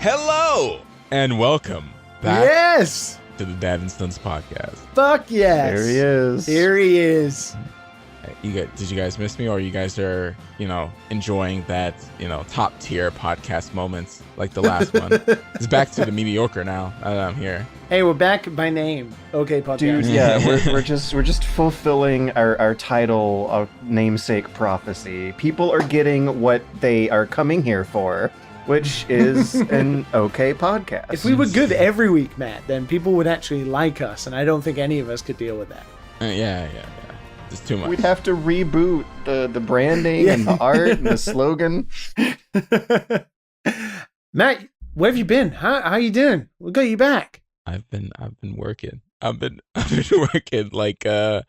Hello and welcome back to the Dad and Sons podcast. Fuck yes. There he is. Here he is. Did you guys miss me, or you guys are, enjoying that, top tier podcast moments like the last one? It's back to the mediocre now that I'm here. Hey, we're back by name. Okay, podcast. Dude, yeah, we're just fulfilling our title of namesake prophecy. People are getting what they are coming here for, which is an okay podcast. If we were good every week, Matt, then people would actually like us, and I don't think any of us could deal with that. Yeah. It's too much. We'd have to reboot the branding and the art and the slogan. Matt, where have you been? How you doing? We got you back. I've been working. I've been working like we're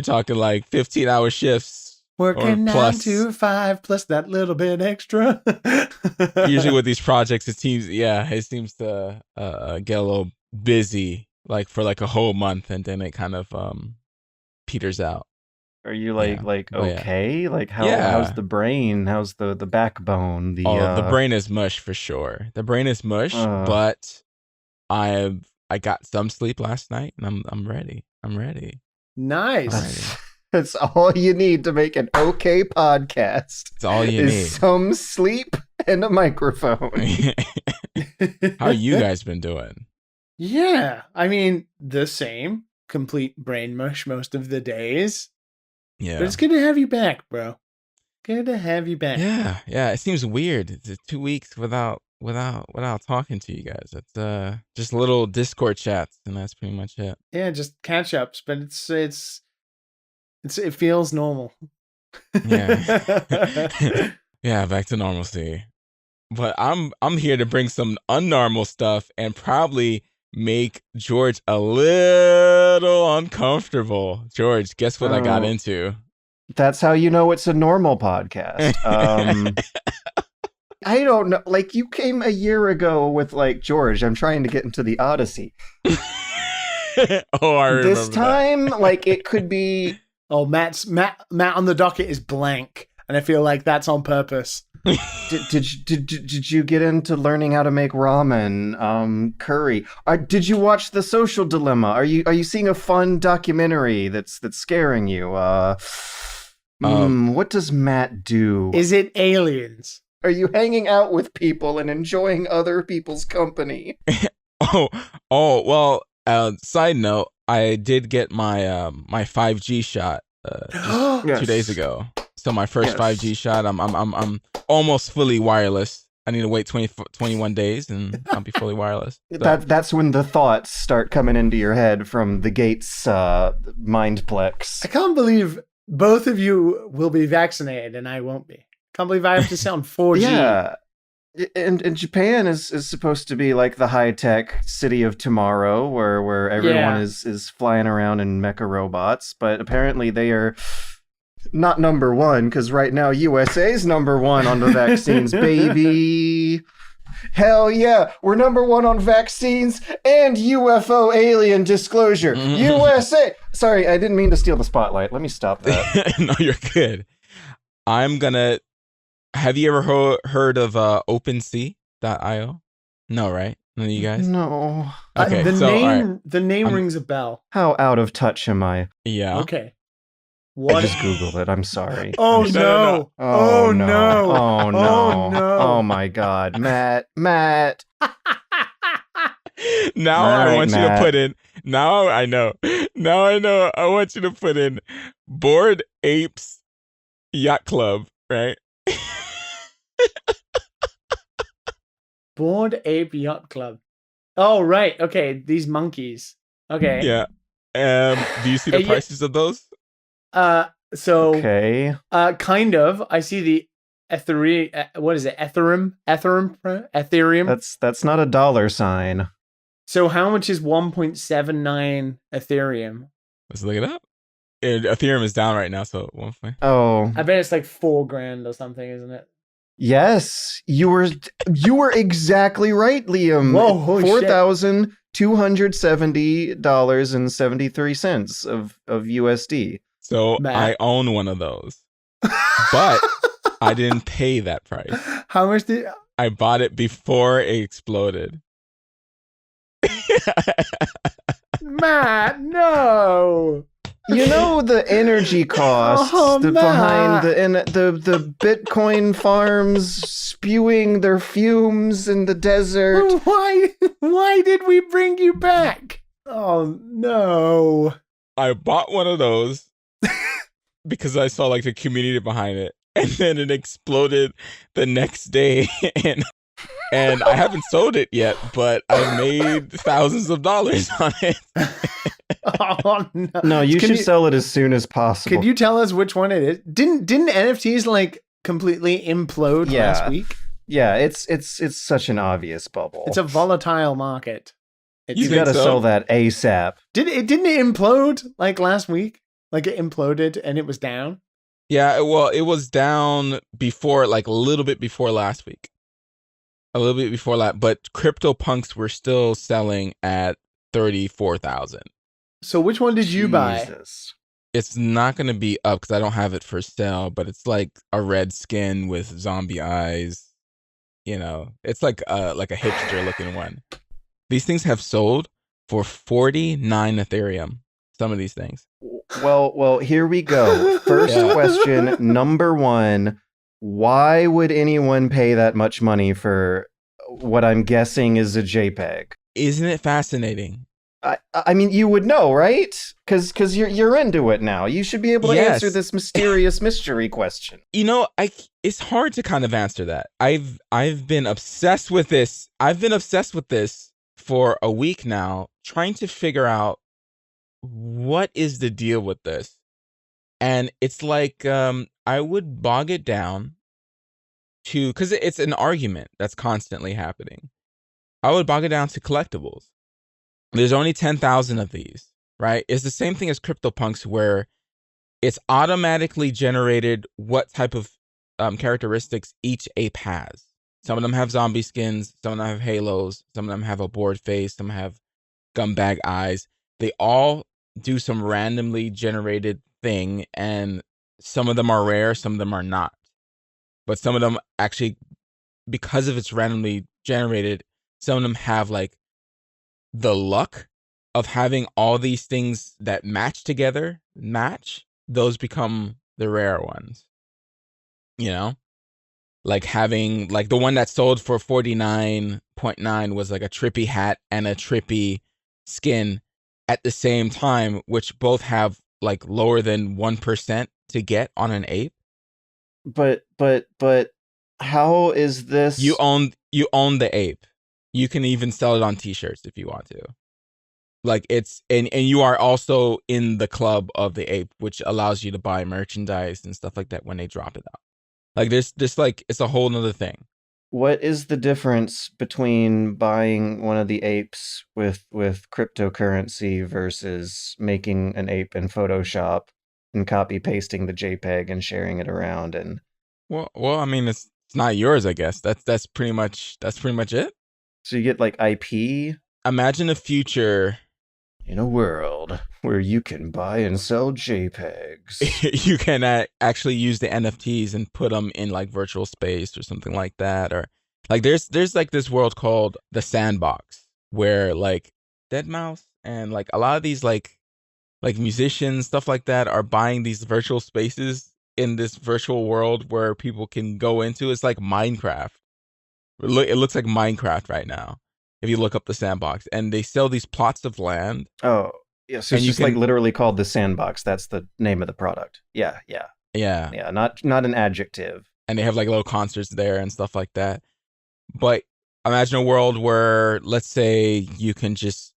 talking like 15-hour shifts. Working 9 to 5 plus that little bit extra. Usually with these projects, it seems to get a little busy, like for like a whole month, and then it kind of peters out. Are you okay? Yeah. Like how's the brain? How's the backbone? The brain is mush for sure. The brain is mush, but I got some sleep last night, and I'm ready. Nice. That's all you need to make an okay podcast. That's all you need. Some sleep and a microphone. How you guys been doing? Yeah, I mean, the same. Complete brain mush most of the days. Yeah. But it's good to have you back, bro. Good to have you back. Yeah. It seems weird. It's 2 weeks without talking to you guys. It's just little Discord chats, and that's pretty much it. Yeah, just catch ups, but it feels normal. Yeah. Yeah, back to normalcy. But I'm here to bring some unnormal stuff and probably make George a little uncomfortable. George, guess what I got into? That's how you know it's a normal podcast. I don't know. Like, you came a year ago with, like, George, I'm trying to get into the Odyssey. I remember this time, like, it could be... Oh, Matt on the docket is blank, and I feel like that's on purpose. Did you get into learning how to make ramen, curry? Did you watch The Social Dilemma? Are you seeing a fun documentary that's scaring you? What does Matt do? Is it aliens? Are you hanging out with people and enjoying other people's company? Well, side note, I did get my my 5G shot just 2 days ago. So my first 5G shot, I'm almost fully wireless. I need to wait 21 days and I'll be fully wireless. So. That's when the thoughts start coming into your head from the Gates mindplex. I can't believe both of you will be vaccinated and I won't be. Can't believe I have to sound 4G. Yeah. And Japan is supposed to be like the high-tech city of tomorrow where everyone is flying around in mecha robots, but apparently they are not number one, because right now USA's number one on the vaccines, baby. Hell yeah, we're number one on vaccines and UFO alien disclosure. USA! Sorry, I didn't mean to steal the spotlight. Let me stop that. No, you're good. Have you ever heard of OpenSea.io? No, right? None of you guys? No. Okay, the name rings a bell. How out of touch am I? Yeah. Okay. I just Googled it. I'm sorry. Oh, no. Oh, no. Oh, no. Oh, no. Oh, my God. Matt. Now I want you to put in. Now I know. I want you to put in Bored Apes Yacht Club, right? Bored Ape Yacht Club. Oh, right. Okay, these monkeys. Okay. Yeah. Do you see the prices of those? Okay. Kind of. I see the Ethereum. What is it? Ethereum. That's not a dollar sign. So how much is 1.79 Ethereum? Let's look it up. Ethereum is down right now, so 1. Oh. I bet it's like $4,000 or something, isn't it? Yes, you were exactly right, Liam. Whoa, holy $4,270.73 of USD. So Matt. I own one of those, but I didn't pay that price. How much did I bought it before it exploded. Matt? No. You know the energy costs behind the Bitcoin farms spewing their fumes in the desert. Why did we bring you back? Oh no. I bought one of those because I saw like the community behind it, and then it exploded the next day, and I haven't sold it yet, but I've made thousands of dollars on it. Oh no. No, you should sell it as soon as possible. Could you tell us which one it is? Didn't NFTs like completely implode last week? Yeah, it's such an obvious bubble. It's a volatile market. You got to sell that ASAP. Didn't it implode like last week? Like it imploded and it was down? Yeah, well, it was down before, like a little bit before last week. A little bit before that, but CryptoPunks were still selling at 34,000. So which one did you buy? It's not going to be up because I don't have it for sale, but it's like a red skin with zombie eyes. You know, it's like a hipster looking one. These things have sold for 49 Ethereum. Some of these things. Well, here we go. First question, number one. Why would anyone pay that much money for what I'm guessing is a JPEG? Isn't it fascinating? I mean, you would know, right? Because you're into it now. You should be able to answer this mysterious mystery question. You know, it's hard to kind of answer that. I've been obsessed with this. I've been obsessed with this for a week now, trying to figure out what is the deal with this. And it's like I would bog it down to, because it's an argument that's constantly happening. I would bog it down to collectibles. There's only 10,000 of these, right? It's the same thing as CryptoPunks, where it's automatically generated what type of characteristics each ape has. Some of them have zombie skins, some of them have halos, some of them have a bored face, some have gumbag eyes. They all do some randomly generated thing, and some of them are rare, some of them are not. But some of them actually, because of it's randomly generated, some of them have like the luck of having all these things that match together, those become the rare ones. You know? Like having, like the one that sold for 49.9 was like a trippy hat and a trippy skin at the same time, which both have like lower than 1% to get on an ape. But how is this? You own the ape. You can even sell it on t-shirts if you want to. Like it's, and you are also in the club of the ape, which allows you to buy merchandise and stuff like that when they drop it out. Like there's like, it's a whole nother thing. What is the difference between buying one of the apes with cryptocurrency versus making an ape in Photoshop and copy pasting the JPEG and sharing it around? And well, I mean, it's not yours, I guess. That's pretty much it. So you get like IP. Imagine a future in a world where you can buy and sell JPEGs. You can actually use the NFTs and put them in like virtual space or something like that. Or like there's like this world called the Sandbox, where like Deadmau5 and like a lot of these like musicians, stuff like that, are buying these virtual spaces in this virtual world where people can go into. It's like Minecraft. It looks like Minecraft right now if you look up the Sandbox, and they sell these plots of land. Oh, yeah. So it's just like literally called the Sandbox. That's the name of the product. Yeah. Not an adjective. And they have like little concerts there and stuff like that. But imagine a world where, let's say, you can just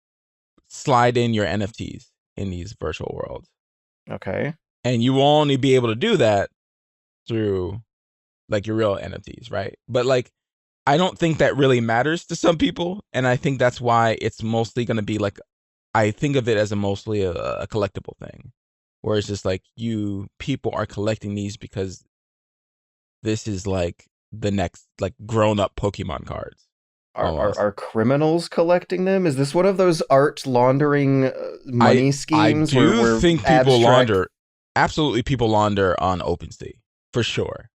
slide in your NFTs in these virtual worlds. Okay. And you will only be able to do that through like your real NFTs, right? But like, I don't think that really matters to some people, and I think that's why it's mostly going to be like, I think of it as mostly a collectible thing, where it's just like people are collecting these because this is like the next like grown up Pokemon cards. Are criminals collecting them? Is this one of those art laundering money schemes? I do think people launder. Absolutely, people launder on OpenSea for sure.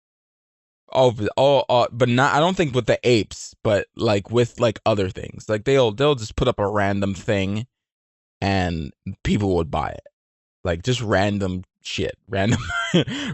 But not. I don't think with the apes, but like with like other things. Like they'll just put up a random thing, and people would buy it. Like just random shit, random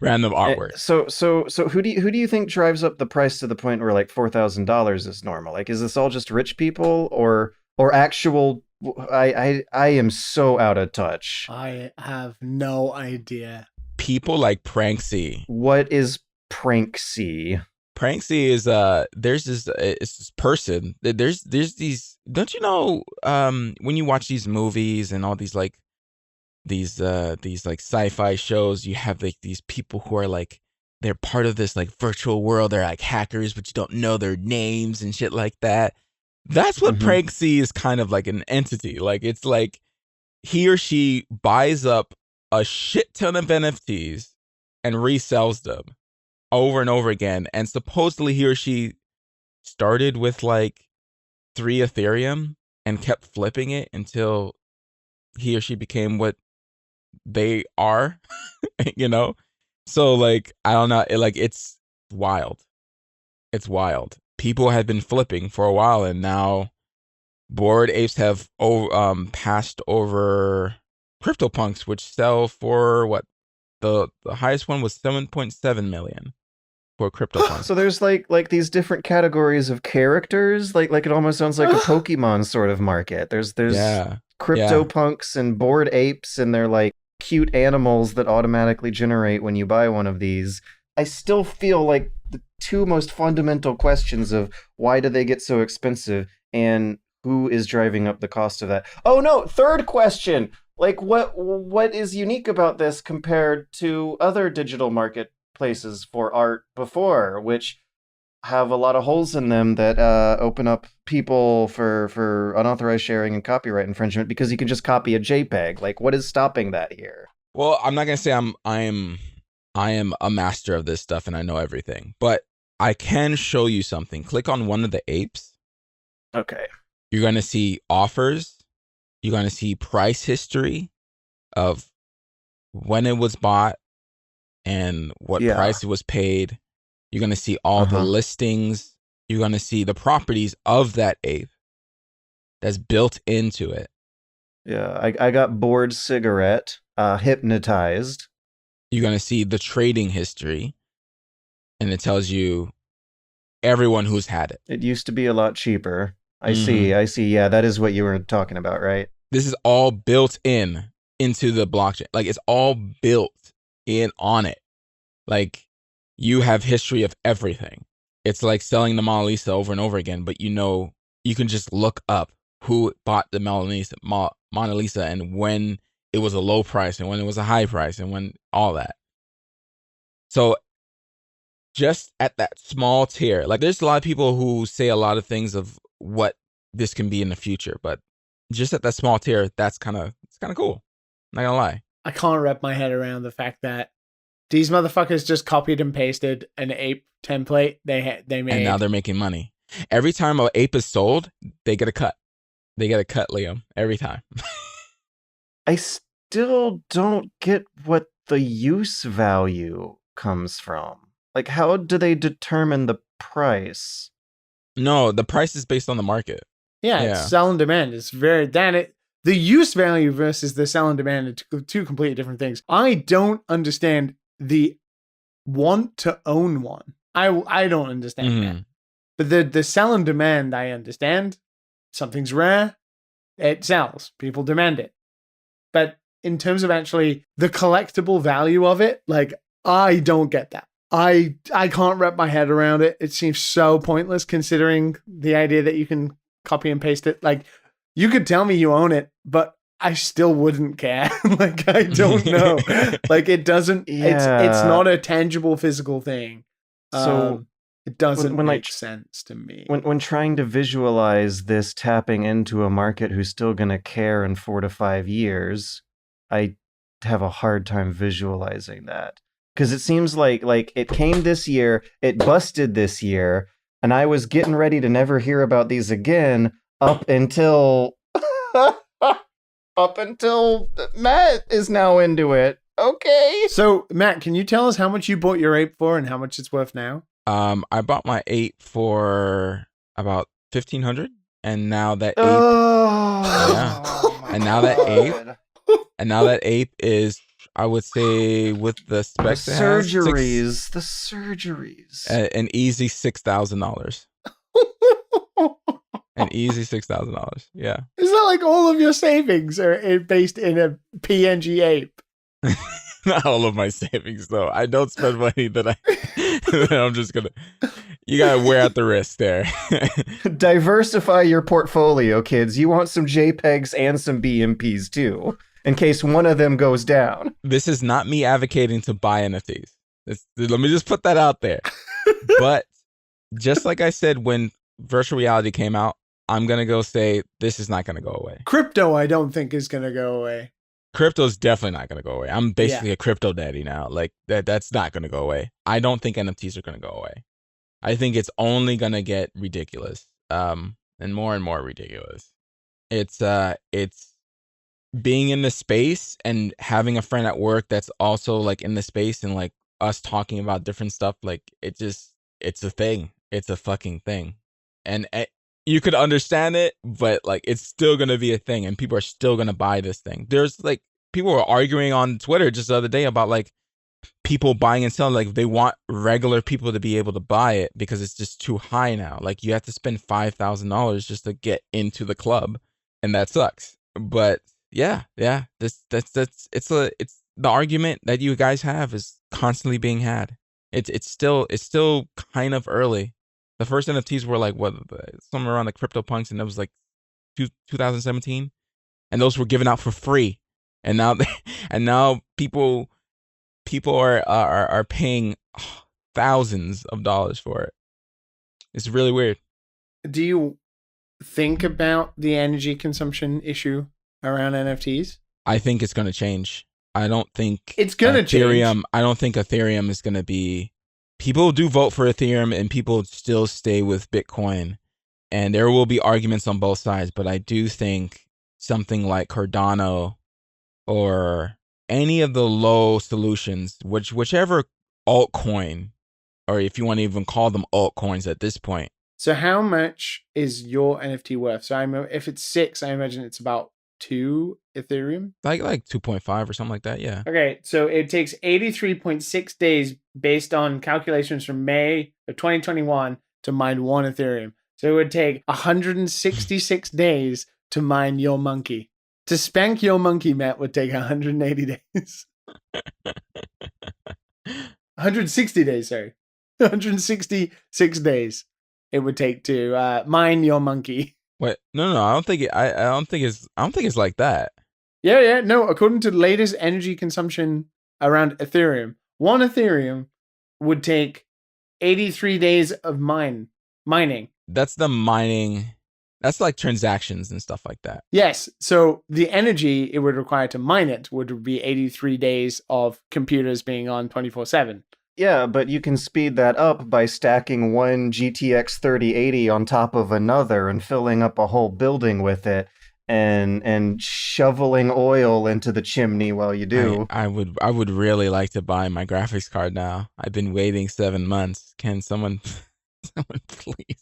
artwork. So who do you think drives up the price to the point where like $4,000 is normal? Like, is this all just rich people or actual? I am so out of touch. I have no idea. People like Pranksy. What is Pranksy? Pranksy is there's this person. There's these. Don't you know when you watch these movies and all these like these like sci-fi shows, you have like these people who are like they're part of this like virtual world. They're like hackers, but you don't know their names and shit like that. That's what Pranksy is, kind of like an entity. Like it's like he or she buys up a shit ton of NFTs and resells them over and over again. And supposedly he or she started with like 3 Ethereum and kept flipping it until he or she became what they are, you know? So like, I don't know. It's wild. It's wild. People had been flipping for a while, and now Bored Apes have passed over CryptoPunks, which sell for what? The highest one was 7.7 million for CryptoPunks. So there's like these different categories of characters. Like it almost sounds like a Pokemon sort of market. There's CryptoPunks and Bored Apes, and they're like cute animals that automatically generate when you buy one of these. I still feel like the 2 most fundamental questions of why do they get so expensive and who is driving up the cost of that. Oh no, 3rd question. Like what is unique about this compared to other digital marketplaces for art before, which have a lot of holes in them that open up people for unauthorized sharing and copyright infringement because you can just copy a JPEG. Like, what is stopping that here? Well, I'm not gonna say I am a master of this stuff and I know everything, but I can show you something. Click on one of the apes. Okay. You're gonna see offers. You're gonna see price history of when it was bought and what price it was paid. You're going to see all the listings. You're going to see the properties of that ape that's built into it. Yeah, I got Bored Cigarette, Hypnotized. You're going to see the trading history, and it tells you everyone who's had it. It used to be a lot cheaper. I see. Yeah, that is what you were talking about, right? This is all built into the blockchain. Like, it's all built in on it. Like, you have history of everything. It's like selling the Mona Lisa over and over again, but you can just look up who bought the Mona Lisa and when it was a low price and when it was a high price and when all that. So just at that small tier, like there's a lot of people who say a lot of things of what this can be in the future, but just at that small tier, it's kind of cool. Not gonna lie. I can't wrap my head around the fact that these motherfuckers just copied and pasted an ape template they made. And now they're making money. Every time an ape is sold, they get a cut. They get a cut, Liam, every time. I still don't get what the use value comes from. Like, how do they determine the price? No, the price is based on the market. Yeah, it's sell and demand. It's the use value versus the sell and demand are 2 completely different things. I don't understand the want to own one. I don't understand that. But the sell and demand, I understand. Something's rare, it sells. People demand it. But in terms of actually the collectible value of it, like, I don't get that. I can't wrap my head around it. It seems so pointless considering the idea that you can copy and paste it. Like, you could tell me you own it, but I still wouldn't care. Like, I don't know. Like, it doesn't, it's not a tangible physical thing. So it doesn't make sense to me. When trying to visualize this tapping into a market who's still going to care in 4 to 5 years, I have a hard time visualizing that. Because it seems like it came this year, it busted this year, and I was getting ready to never hear about these again up until Matt is now into it. Okay. So, Matt, can you tell us how much you bought your ape for and how much it's worth now? I bought my ape for about 1,500, and now that ape, and now that ape is, I would say, with the specs, the surgeries, an easy $6,000. An easy $6,000. Yeah. Is that like all of your savings are based in a PNG ape? Not all of my savings, though. I don't spend money that I'm just gonna. You gotta wear out the risk there. Diversify your portfolio, kids. You want some JPEGs and some BMPs too, in case one of them goes down. This is not me advocating to buy NFTs. Let me just put that out there. But just like I said when virtual reality came out, I'm gonna go say this is not gonna go away. Crypto, I don't think is gonna go away. Crypto's definitely not going to go away. I'm basically a crypto daddy now. Like that's not going to go away. I don't think NFTs are going to go away. I think it's only going to get ridiculous. And more ridiculous. It's being in the space and having a friend at work that's also like in the space, and like us talking about different stuff. Like it's a thing. It's a fucking thing. And you could understand it, but like it's still gonna be a thing, and people are still gonna buy this thing. There's like people were arguing on Twitter just the other day about like people buying and selling. Like they want regular people to be able to buy it because it's just too high now. Like you have to spend $5,000 just to get into the club, and that sucks. But yeah, it's the argument that you guys have is constantly being had. It's still kind of early. The first NFTs were like somewhere around the CryptoPunks, and it was like 2017, and those were given out for free. And now people are paying thousands of dollars for it. It's really weird. Do you think about the energy consumption issue around NFTs? I think it's going to change. I don't think it's going to change. I don't think Ethereum is going to be. People do vote for Ethereum, and people still stay with Bitcoin, and there will be arguments on both sides. But I do think something like Cardano or any of the low solutions, whichever altcoin, or if you want to even call them altcoins at this point. So how much is your NFT worth? So if it's 6, I imagine it's about 2 Ethereum? Like 2.5 or something like that, yeah. Okay, so it takes 83.6 days based on calculations from May of 2021 to mine 1 Ethereum. So it would take 166 days to mine your monkey. To spank your monkey, Matt, would take 180 days. 160 days, sorry. 166 days it would take to mine your monkey. Wait, no, I don't think it's like that. Yeah, no. According to the latest energy consumption around Ethereum, 1 Ethereum would take 83 days of mining. That's the mining. That's like transactions and stuff like that. Yes. So the energy it would require to mine it would be 83 days of computers being on 24/7. Yeah, but you can speed that up by stacking one GTX 3080 on top of another and filling up a whole building with it and shoveling oil into the chimney while you do. I would really like to buy my graphics card now. I've been waiting 7 months. Can someone please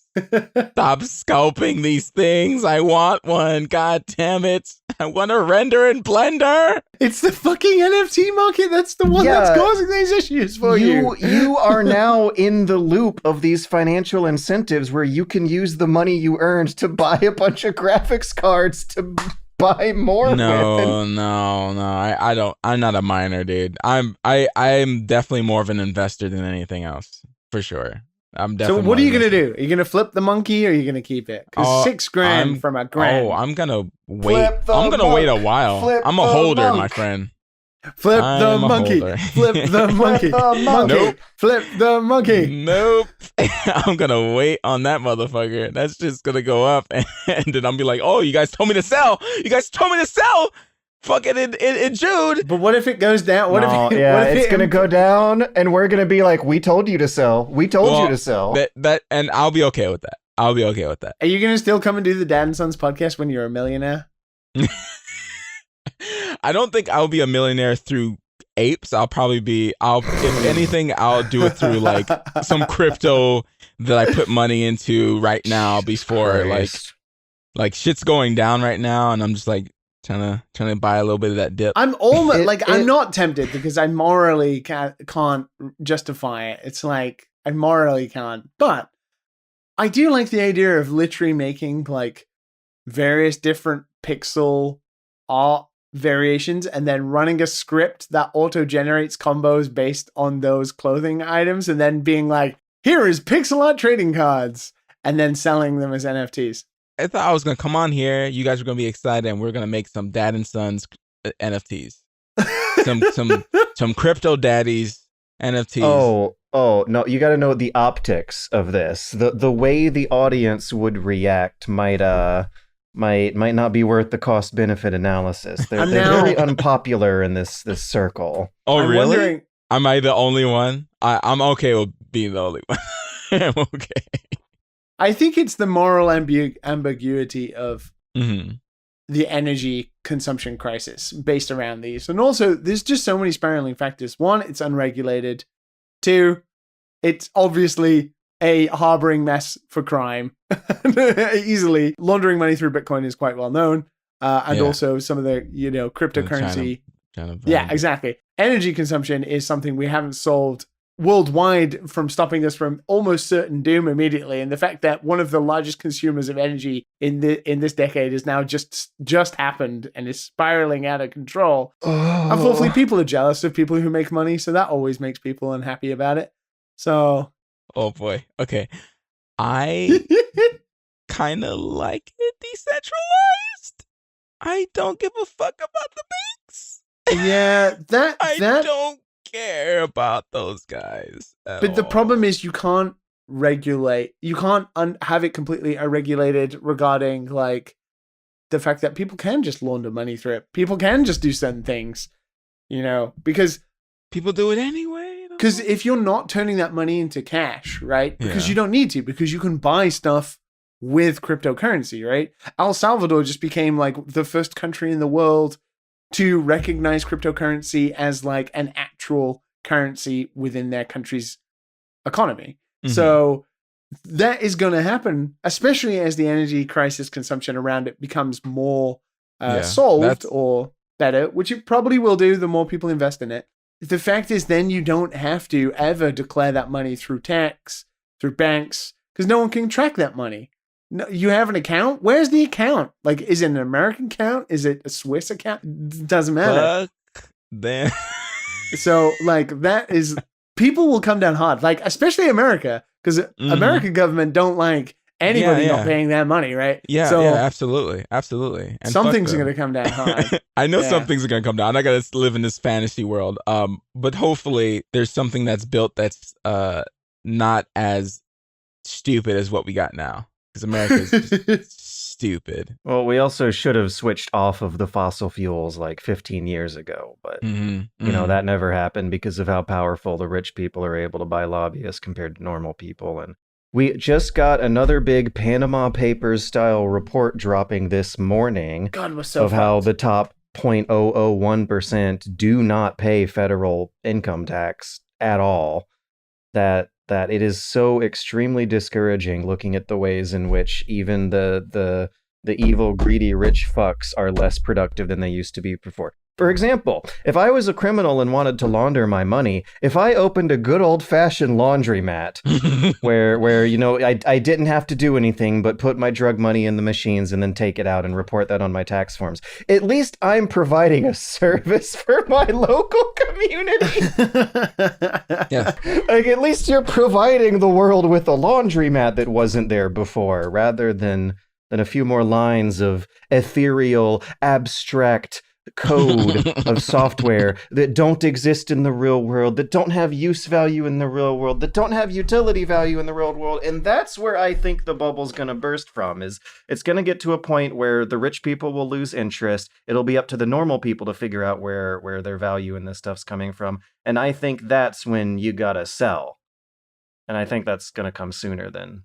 stop scalping these things? I want one. God damn it. I want to render in Blender. It's the fucking NFT market. That's the one that's causing these issues for you. You are now in the loop of these financial incentives where you can use the money you earned to buy a bunch of graphics cards to buy more. No. I don't. I'm not a miner, dude. I'm definitely more of an investor than anything else, for sure. So what are you going to do? Are you going to flip the monkey or are you going to keep it? Because $6,000 from $1,000. Oh, I'm going to wait. I'm going to wait a while. I'm a holder, my friend. Flip the monkey. Flip the monkey. Nope. Flip the monkey. Nope. I'm going to wait on that motherfucker. That's just going to go up. And then I'll be like, oh, you guys told me to sell. Fucking in June. But what if it goes down? It's gonna go down, and we're gonna be like, "We told you to sell. We told you to sell." That, and I'll be okay with that. Are you gonna still come and do the Dad and Sons podcast when you're a millionaire? I don't think I'll be a millionaire through apes, if anything, I'll do it through like some crypto that I put money into right now before like shit's going down right now, and I'm just like trying to buy a little bit of that dip. I'm almost I'm not tempted because I morally can't justify it. It's like I morally can't, but I do like the idea of literally making like various different pixel art variations and then running a script that auto generates combos based on those clothing items, and then being like, here is pixel art trading cards, and then selling them as NFTs. I thought I was going to come on here. You guys were going to be excited, and we're going to make some Dad and Sons NFTs. some crypto daddies NFTs. Oh, no, you got to know the optics of this. The way the audience would react might not be worth the cost benefit analysis. They're very unpopular in this circle. Oh, really? Am I the only one? I'm okay with being the only one. I'm okay. I think it's the moral ambiguity of the energy consumption crisis based around these. And also, there's just so many spiraling factors. One, it's unregulated. Two, it's obviously a harboring mess for crime. Easily. Laundering money through Bitcoin is quite well known. Also some of the, cryptocurrency. Yeah, exactly. Energy consumption is something we haven't solved worldwide from stopping us from almost certain doom immediately. And the fact that one of the largest consumers of energy in this decade is now just happened and is spiraling out of control. Unfortunately, people are jealous of people who make money, so that always makes people unhappy about it. So, oh boy. Okay. I kind of like it decentralized. I don't give a fuck about the banks. Yeah, I don't care about those guys. But the problem is you can't regulate. You can't have it completely unregulated regarding like the fact that people can just launder money through it. People can just do certain things, because people do it anyway. Because if you're not turning that money into cash, right? Because you don't need to, because you can buy stuff with cryptocurrency, right? El Salvador just became like the first country in the world to recognize cryptocurrency as like an actual currency within their country's economy. Mm-hmm. So that is going to happen, especially as the energy crisis consumption around it becomes more solved or better, which it probably will do the more people invest in it. The fact is then you don't have to ever declare that money through tax, through banks, because no one can track that money. No, you have an account? Where's the account? Like, is it an American account? Is it a Swiss account? It doesn't matter. Then. So, like, that is... People will come down hard. Like, especially America. Because American government don't like anybody not paying that money, right? Yeah, so, absolutely. Absolutely. And some things are going to come down hard. I know some things are going to come down. I'm not going to live in this fantasy world. But hopefully there's something that's built that's not as stupid as what we got now. Because America is just stupid. Well, we also should have switched off of the fossil fuels like 15 years ago. But, that never happened because of how powerful the rich people are able to buy lobbyists compared to normal people. And we just got another big Panama Papers style report dropping this morning of how the top 0.001% do not pay federal income tax at all. That it is so extremely discouraging looking at the ways in which even the evil, greedy, rich fucks are less productive than they used to be before. For example, if I was a criminal and wanted to launder my money, if I opened a good old-fashioned laundromat where I didn't have to do anything but put my drug money in the machines and then take it out and report that on my tax forms, at least I'm providing a service for my local community. Yeah. Like, at least you're providing the world with a laundromat that wasn't there before, rather than a few more lines of ethereal, abstract code of software that don't exist in the real world, that don't have use value in the real world, that don't have utility value in the real world. And that's where I think the bubble's going to burst from, is it's going to get to a point where the rich people will lose interest. It'll be up to the normal people to figure out where their value in this stuff's coming from. And I think that's when you got to sell. And I think that's going to come sooner than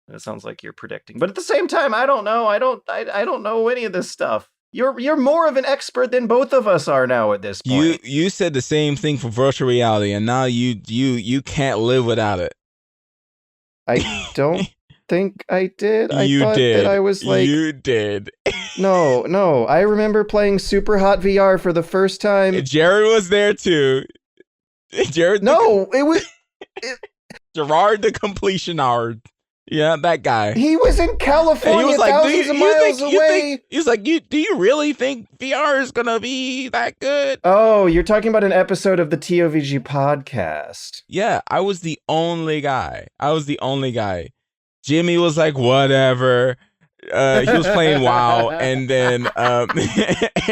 it sounds like you're predicting. But at the same time, I don't know. I don't know any of this stuff. You're more of an expert than both of us are now at this point. You said the same thing for virtual reality, and now you can't live without it. I don't think I did. I You thought did. that I was like, you did. No. I remember playing Super Hot VR for the first time. Jared was there too. Jared. No, it was Gerard the completion hour. Yeah, that guy. He was in California, was like, thousands of miles away. He was like, do you really think VR is gonna be that good? Oh, you're talking about an episode of the TOVG podcast. Yeah, I was the only guy. Jimmy was like, whatever. He was playing WoW, and then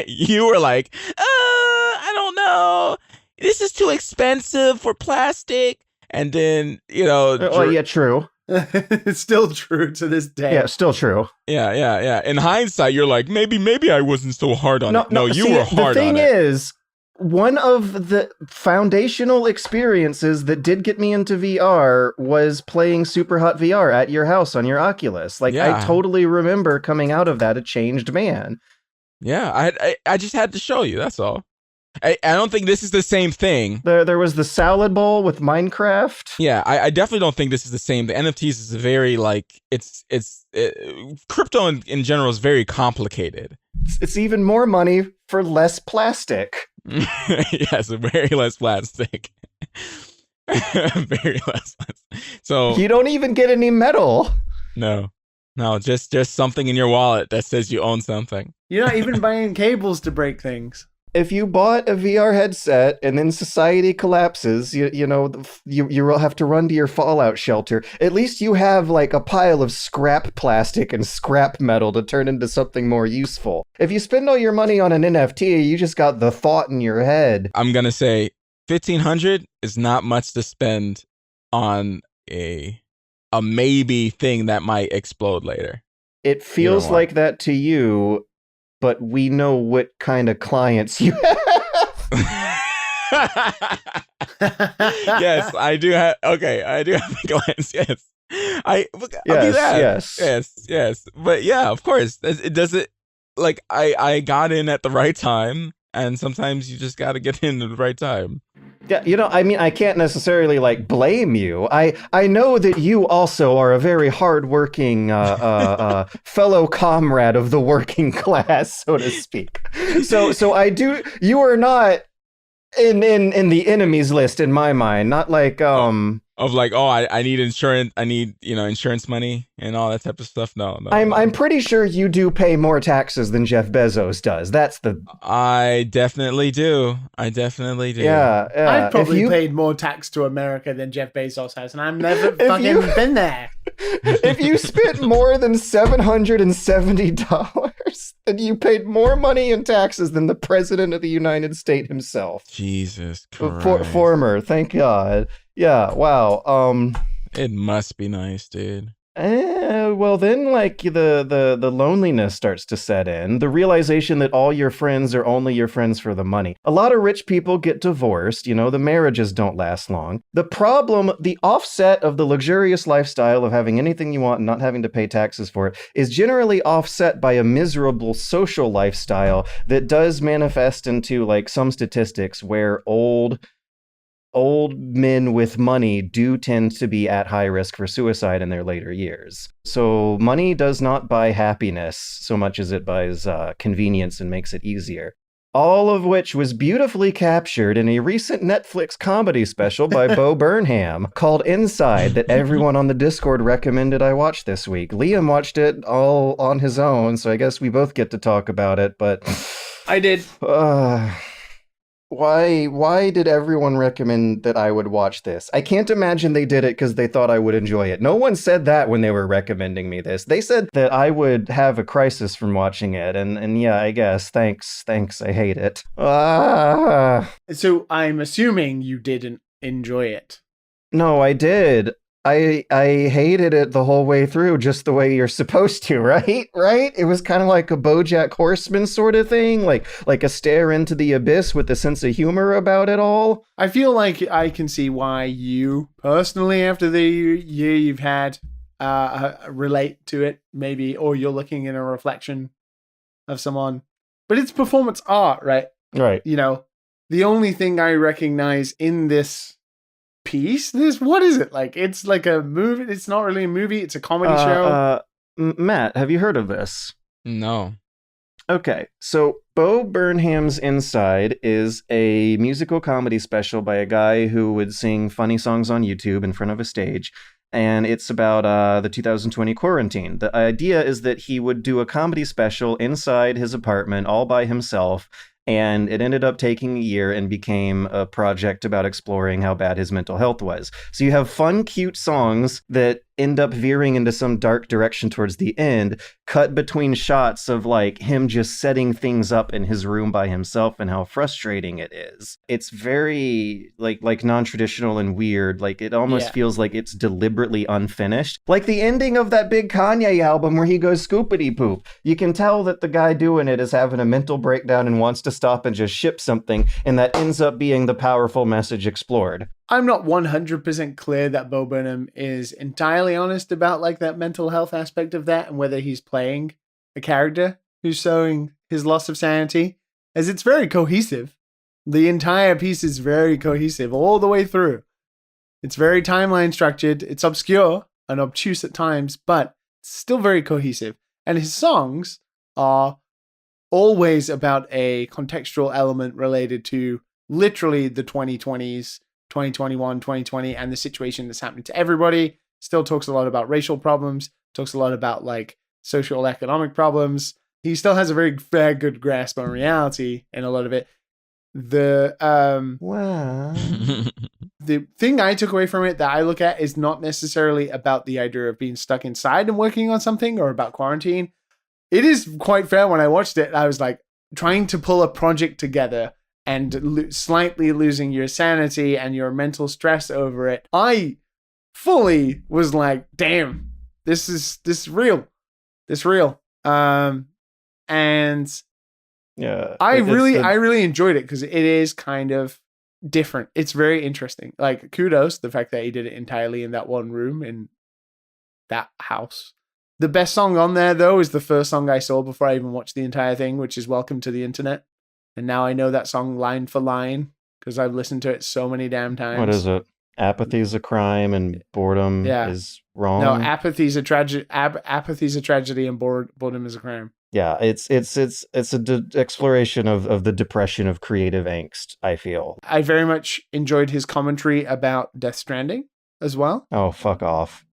you were like, I don't know. This is too expensive for plastic. And then, yeah, true. It's still true to this day. Yeah, still true. Yeah. In hindsight, you're like, maybe I wasn't so hard on it. No, you were hard on it. The thing is, one of the foundational experiences that did get me into VR was playing Super Hot VR at your house on your Oculus. Like, I totally remember coming out of that a changed man. Yeah, I just had to show you. That's all. I don't think this is the same thing. There was the salad bowl with Minecraft. Yeah, I definitely don't think this is the same. The NFTs is very crypto in general is very complicated. It's even more money for less plastic. Yes, very less plastic. Very less. So you don't even get any metal. No, just something in your wallet that says you own something. You're not even buying cables to break things. If you bought a VR headset and then society collapses, you will have to run to your fallout shelter. At least you have like a pile of scrap plastic and scrap metal to turn into something more useful. If you spend all your money on an NFT, you just got the thought in your head. I'm gonna say $1,500 is not much to spend on a maybe thing that might explode later. It feels like that to you. But we know what kind of clients you have. Yes, I do have. Okay, I do have clients. Yes, I'll do that. Yes. But yeah, of course, it does it. Like I got in at the right time, and sometimes you just got to get in at the right time. Yeah, I mean, I can't necessarily like blame you. I know that you also are a very hardworking fellow comrade of the working class, so to speak. So I do. You are not in the enemies list in my mind. Not like of like, oh, I need insurance. I need insurance money and all that type of stuff. No. I'm pretty sure you do pay more taxes than Jeff Bezos does. That's the. I definitely do. Yeah. I've probably paid more tax to America than Jeff Bezos has, and I've never fucking been there. If you spent more than $770, then you paid more money in taxes than the president of the United States himself. Jesus Christ. Former, thank God. Yeah, wow. It must be nice, dude. Well, then, like, the loneliness starts to set in. The realization that all your friends are only your friends for the money. A lot of rich people get divorced. The marriages don't last long. The problem, the offset of the luxurious lifestyle of having anything you want and not having to pay taxes for it is generally offset by a miserable social lifestyle that does manifest into, like, some statistics where old men with money do tend to be at high risk for suicide in their later years. So money does not buy happiness so much as it buys convenience and makes it easier. All of which was beautifully captured in a recent Netflix comedy special by Burnham called Inside that everyone on the Discord recommended I watch this week. Liam watched it all on his own, so I guess we both get to talk about it, but... I did. Why did everyone recommend that I would watch this? I can't imagine they did it because they thought I would enjoy it. No one said that when they were recommending me this. They said that I would have a crisis from watching it, and yeah, I guess. Thanks, I hate it. So I'm assuming you didn't enjoy it. No, I did. I hated it the whole way through, just the way you're supposed to, right? It was kind of like a BoJack Horseman sort of thing, like a stare into the abyss with a sense of humor about it all. I feel like I can see why you, personally, after the year you've had, relate to it, maybe, or you're looking in a reflection of someone but it's performance art, right? Right. You know, the only thing I recognize in this piece, what is it? Like, it's like a movie. It's not really a movie. It's a comedy show. Matt, have you heard of this? No. Okay, so Bo Burnham's Inside is a musical comedy special by a guy who would sing funny songs on YouTube in front of a stage, and it's about the 2020 quarantine. The idea is that he would do a comedy special inside his apartment all by himself, and it ended up taking a year and became a project about exploring how bad his mental health was. So you have fun, cute songs that end up veering into some dark direction towards the end, cut between shots of like him just setting things up in his room by himself and how frustrating it is. It's very like non-traditional and weird. Like it almost feels like it's deliberately unfinished. Like the ending of that big Kanye album where he goes scoopity poop. You can tell that the guy doing it is having a mental breakdown and wants to stop and just ship something, and that ends up being the powerful message explored. I'm not 100% clear that Bo Burnham is entirely honest about like that mental health aspect of that and whether he's playing a character who's showing his loss of sanity, as it's very cohesive. The entire piece is very cohesive all the way through. It's very timeline structured. It's obscure and obtuse at times, but it's still very cohesive. And his songs are always about a contextual element related to literally the 2020s, 2021, 2020, and the situation that's happening to everybody. Still talks a lot about racial problems, talks a lot about like social economic problems. He still has a very good grasp on reality in a lot of it. The thing I took away from it that I look at is not necessarily about the idea of being stuck inside and working on something or about quarantine. It is quite fair. When I watched it, I was like trying to pull a project together and slightly losing your sanity and your mental stress over it. I fully was like, damn, this is real. This real. And yeah, I really enjoyed it because it is kind of different. It's very interesting. Like, kudos the fact that he did it entirely in that one room in that house. The best song on there, though, is the first song I saw before I even watched the entire thing, which is Welcome to the Internet. And now I know that song line for line because I've listened to it so many damn times. What is it? Apathy is a crime and boredom is wrong. No, apathy's a tragedy. Apathy's a tragedy and boredom is a crime. Yeah, it's a exploration of the depression of creative angst, I feel. I very much enjoyed his commentary about Death Stranding as well. Oh, fuck off.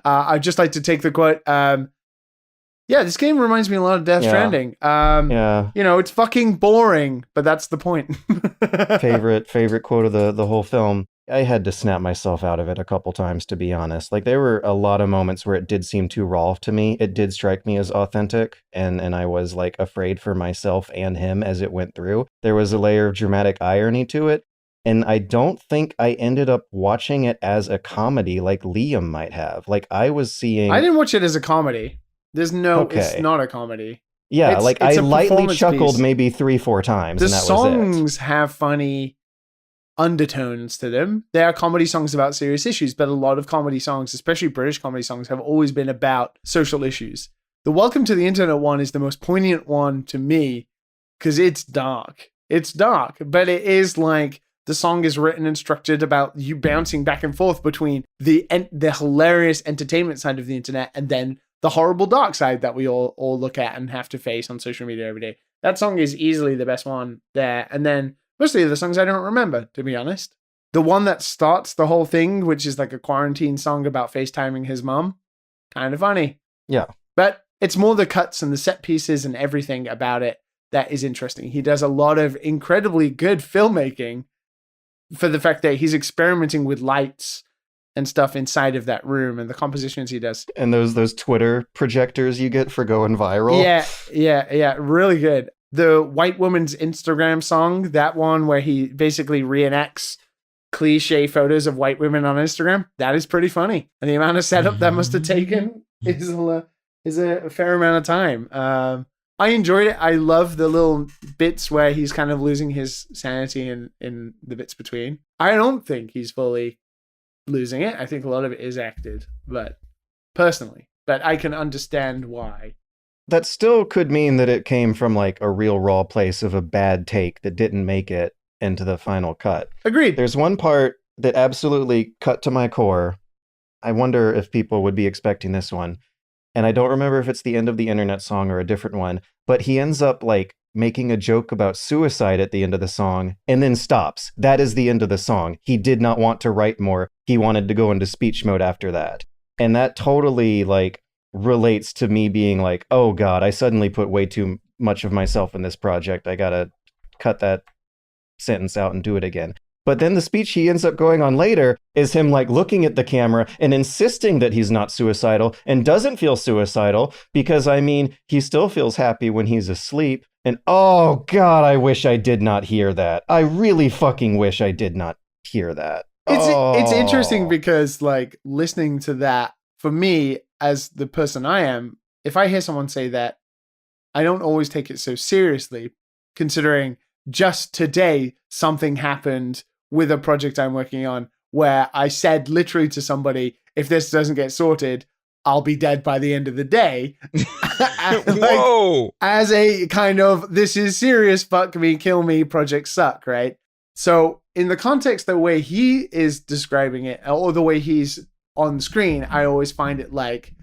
I'd just like to take the quote. Yeah, this game reminds me a lot of Death Stranding. Yeah. You know, it's fucking boring, but that's the point. favorite quote of the whole film. I had to snap myself out of it a couple times, to be honest. Like, there were a lot of moments where it did seem too raw to me. It did strike me as authentic, and I was, like, afraid for myself and him as it went through. There was a layer of dramatic irony to it, and I don't think I ended up watching it as a comedy like Liam might have. Like, I was seeing... I didn't watch it as a comedy. It's not a comedy. Yeah, it's I a lightly chuckled piece. Maybe 3-4 times, and that was it. The songs have funny undertones to them. They are comedy songs about serious issues, but a lot of comedy songs, especially British comedy songs, have always been about social issues. The Welcome to the Internet one is the most poignant one to me because it's dark. It's dark, but it is like the song is written and structured about you bouncing back and forth between the hilarious entertainment side of the internet and then the horrible dark side that we all look at and have to face on social media every day. That song is easily the best one there. And then mostly the songs I don't remember, to be honest. The one that starts the whole thing, which is like a quarantine song about FaceTiming his mom, kind of funny. Yeah. But it's more the cuts and the set pieces and everything about it that is interesting. He does a lot of incredibly good filmmaking for the fact that he's experimenting with lights and stuff inside of that room and the compositions he does. And those Twitter projectors you get for going viral. Yeah. Really good. The White Woman's Instagram song, that one where he basically reenacts cliche photos of white women on Instagram, that is pretty funny. And the amount of setup that must have taken is a fair amount of time. I enjoyed it. I love the little bits where he's kind of losing his sanity in the bits between. I don't think he's fully losing it. I think a lot of it is acted, but personally. But I can understand why that still could mean that it came from like a real raw place of a bad take that didn't make it into the final cut. Agreed. There's one part that absolutely cut to my core. I wonder if people would be expecting this one. And I don't remember if it's the end of the internet song or a different one, but he ends up like making a joke about suicide at the end of the song and then stops. That is the end of the song. He did not want to write more. He wanted to go into speech mode after that. And that totally like relates to me being like, oh God, I suddenly put way too much of myself in this project. I gotta cut that sentence out and do it again. But then the speech he ends up going on later is him like looking at the camera and insisting that he's not suicidal and doesn't feel suicidal because, I mean, he still feels happy when he's asleep. And oh God, I wish I did not hear that. I really fucking wish I did not hear that. It's interesting because like listening to that, for me, as the person I am, if I hear someone say that, I don't always take it so seriously, considering just today something happened with a project I'm working on where I said literally to somebody, if this doesn't get sorted, I'll be dead by the end of the day. Whoa! As a kind of, this is serious, fuck me, kill me, projects suck, right? So in the context, the way he is describing it, or the way he's on screen, I always find it like,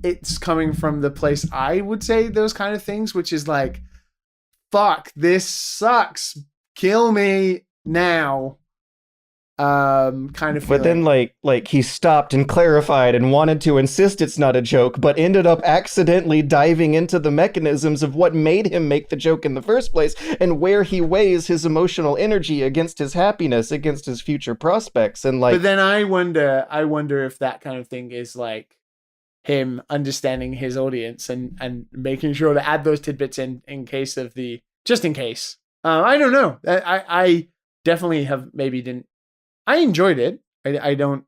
it's coming from the place I would say those kind of things, which is like, fuck, this sucks, kill me now, kind of feeling. But then like he stopped and clarified and wanted to insist it's not a joke, but ended up accidentally diving into the mechanisms of what made him make the joke in the first place and where he weighs his emotional energy against his happiness, against his future prospects. And like, but then I wonder if that kind of thing is like him understanding his audience and making sure to add those tidbits in case of the, just in case. I don't know. I definitely have maybe didn't. I enjoyed it. I don't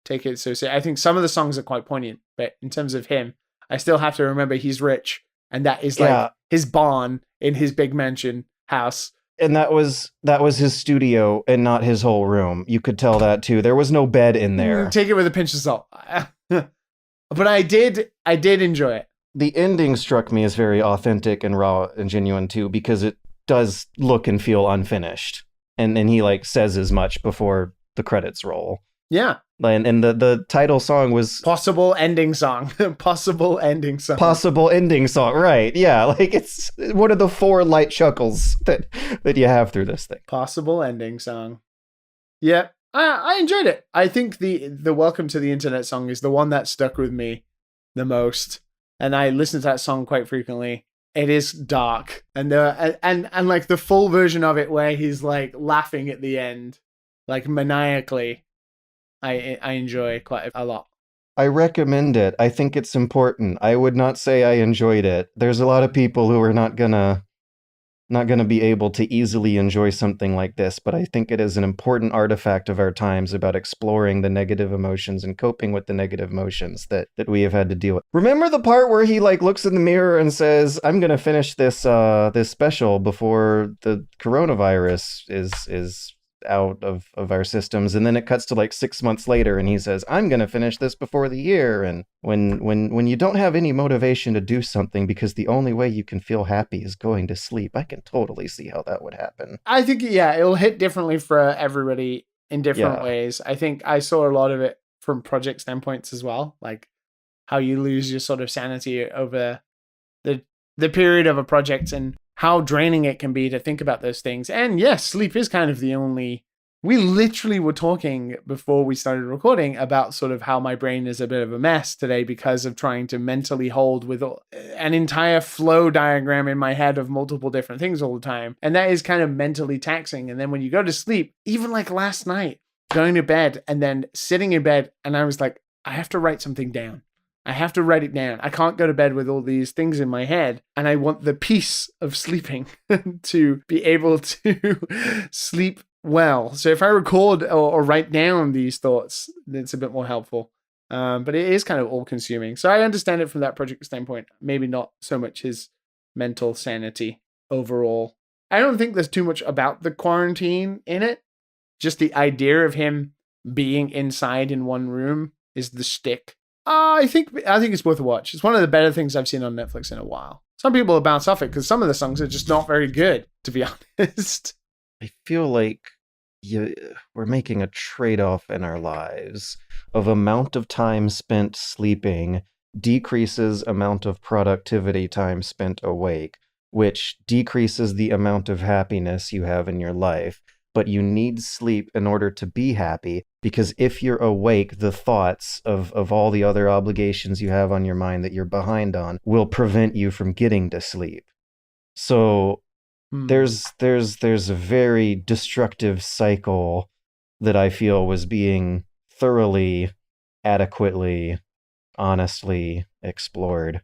take it so seriously. I think some of the songs are quite poignant, but in terms of him, I still have to remember he's rich, and that is like his barn in his big mansion house. And that was his studio and not his whole room. You could tell that too. There was no bed in there. Take it with a pinch of salt. But I did enjoy it. The ending struck me as very authentic and raw and genuine too, because it does look and feel unfinished. And he like says as much before the credits roll. Yeah. And the title song was Possible Ending Song. Possible Ending Song. Possible Ending Song. Right. Yeah. Like it's one of the 4 light chuckles that you have through this thing. Possible Ending Song. Yeah. I enjoyed it. I think the Welcome to the Internet song is the one that stuck with me the most. And I listen to that song quite frequently. It is dark, and like the full version of it where he's like laughing at the end, like maniacally. I enjoy quite a lot. I recommend it. I think it's important. I would not say I enjoyed it. There's a lot of people who are not gonna be able to easily enjoy something like this, but I think it is an important artifact of our times about exploring the negative emotions and coping with the negative emotions that we have had to deal with. Remember the part where he like looks in the mirror and says, I'm gonna finish this special before the coronavirus is out of our systems, and then it cuts to like 6 months later and he says, I'm gonna finish this before the year. And when you don't have any motivation to do something because the only way you can feel happy is going to sleep, I can totally see how that would happen. I think it'll hit differently for everybody in different ways. I think I saw a lot of it from project standpoints as well, like how you lose your sort of sanity over the period of a project and how draining it can be to think about those things. And yes, sleep is kind of the only... We literally were talking before we started recording about sort of how my brain is a bit of a mess today because of trying to mentally hold with an entire flow diagram in my head of multiple different things all the time. And that is kind of mentally taxing. And then when you go to sleep, even like last night, going to bed and then sitting in bed, and I was like, I have to write something down. I have to write it down. I can't go to bed with all these things in my head. And I want the peace of sleeping to be able to sleep well. So if I record or write down these thoughts, it's a bit more helpful. But it is kind of all consuming. So I understand it from that project standpoint. Maybe not so much his mental sanity overall. I don't think there's too much about the quarantine in it. Just the idea of him being inside in one room is the shtick I think it's worth a watch. It's one of the better things I've seen on Netflix in a while. Some people have bounced off it because some of the songs are just not very good, to be honest. I feel like we're making a trade-off in our lives of amount of time spent sleeping decreases amount of productivity time spent awake, which decreases the amount of happiness you have in your life. But you need sleep in order to be happy, because if you're awake, the thoughts of all the other obligations you have on your mind that you're behind on will prevent you from getting to sleep. So there's a very destructive cycle that I feel was being thoroughly, adequately, honestly explored.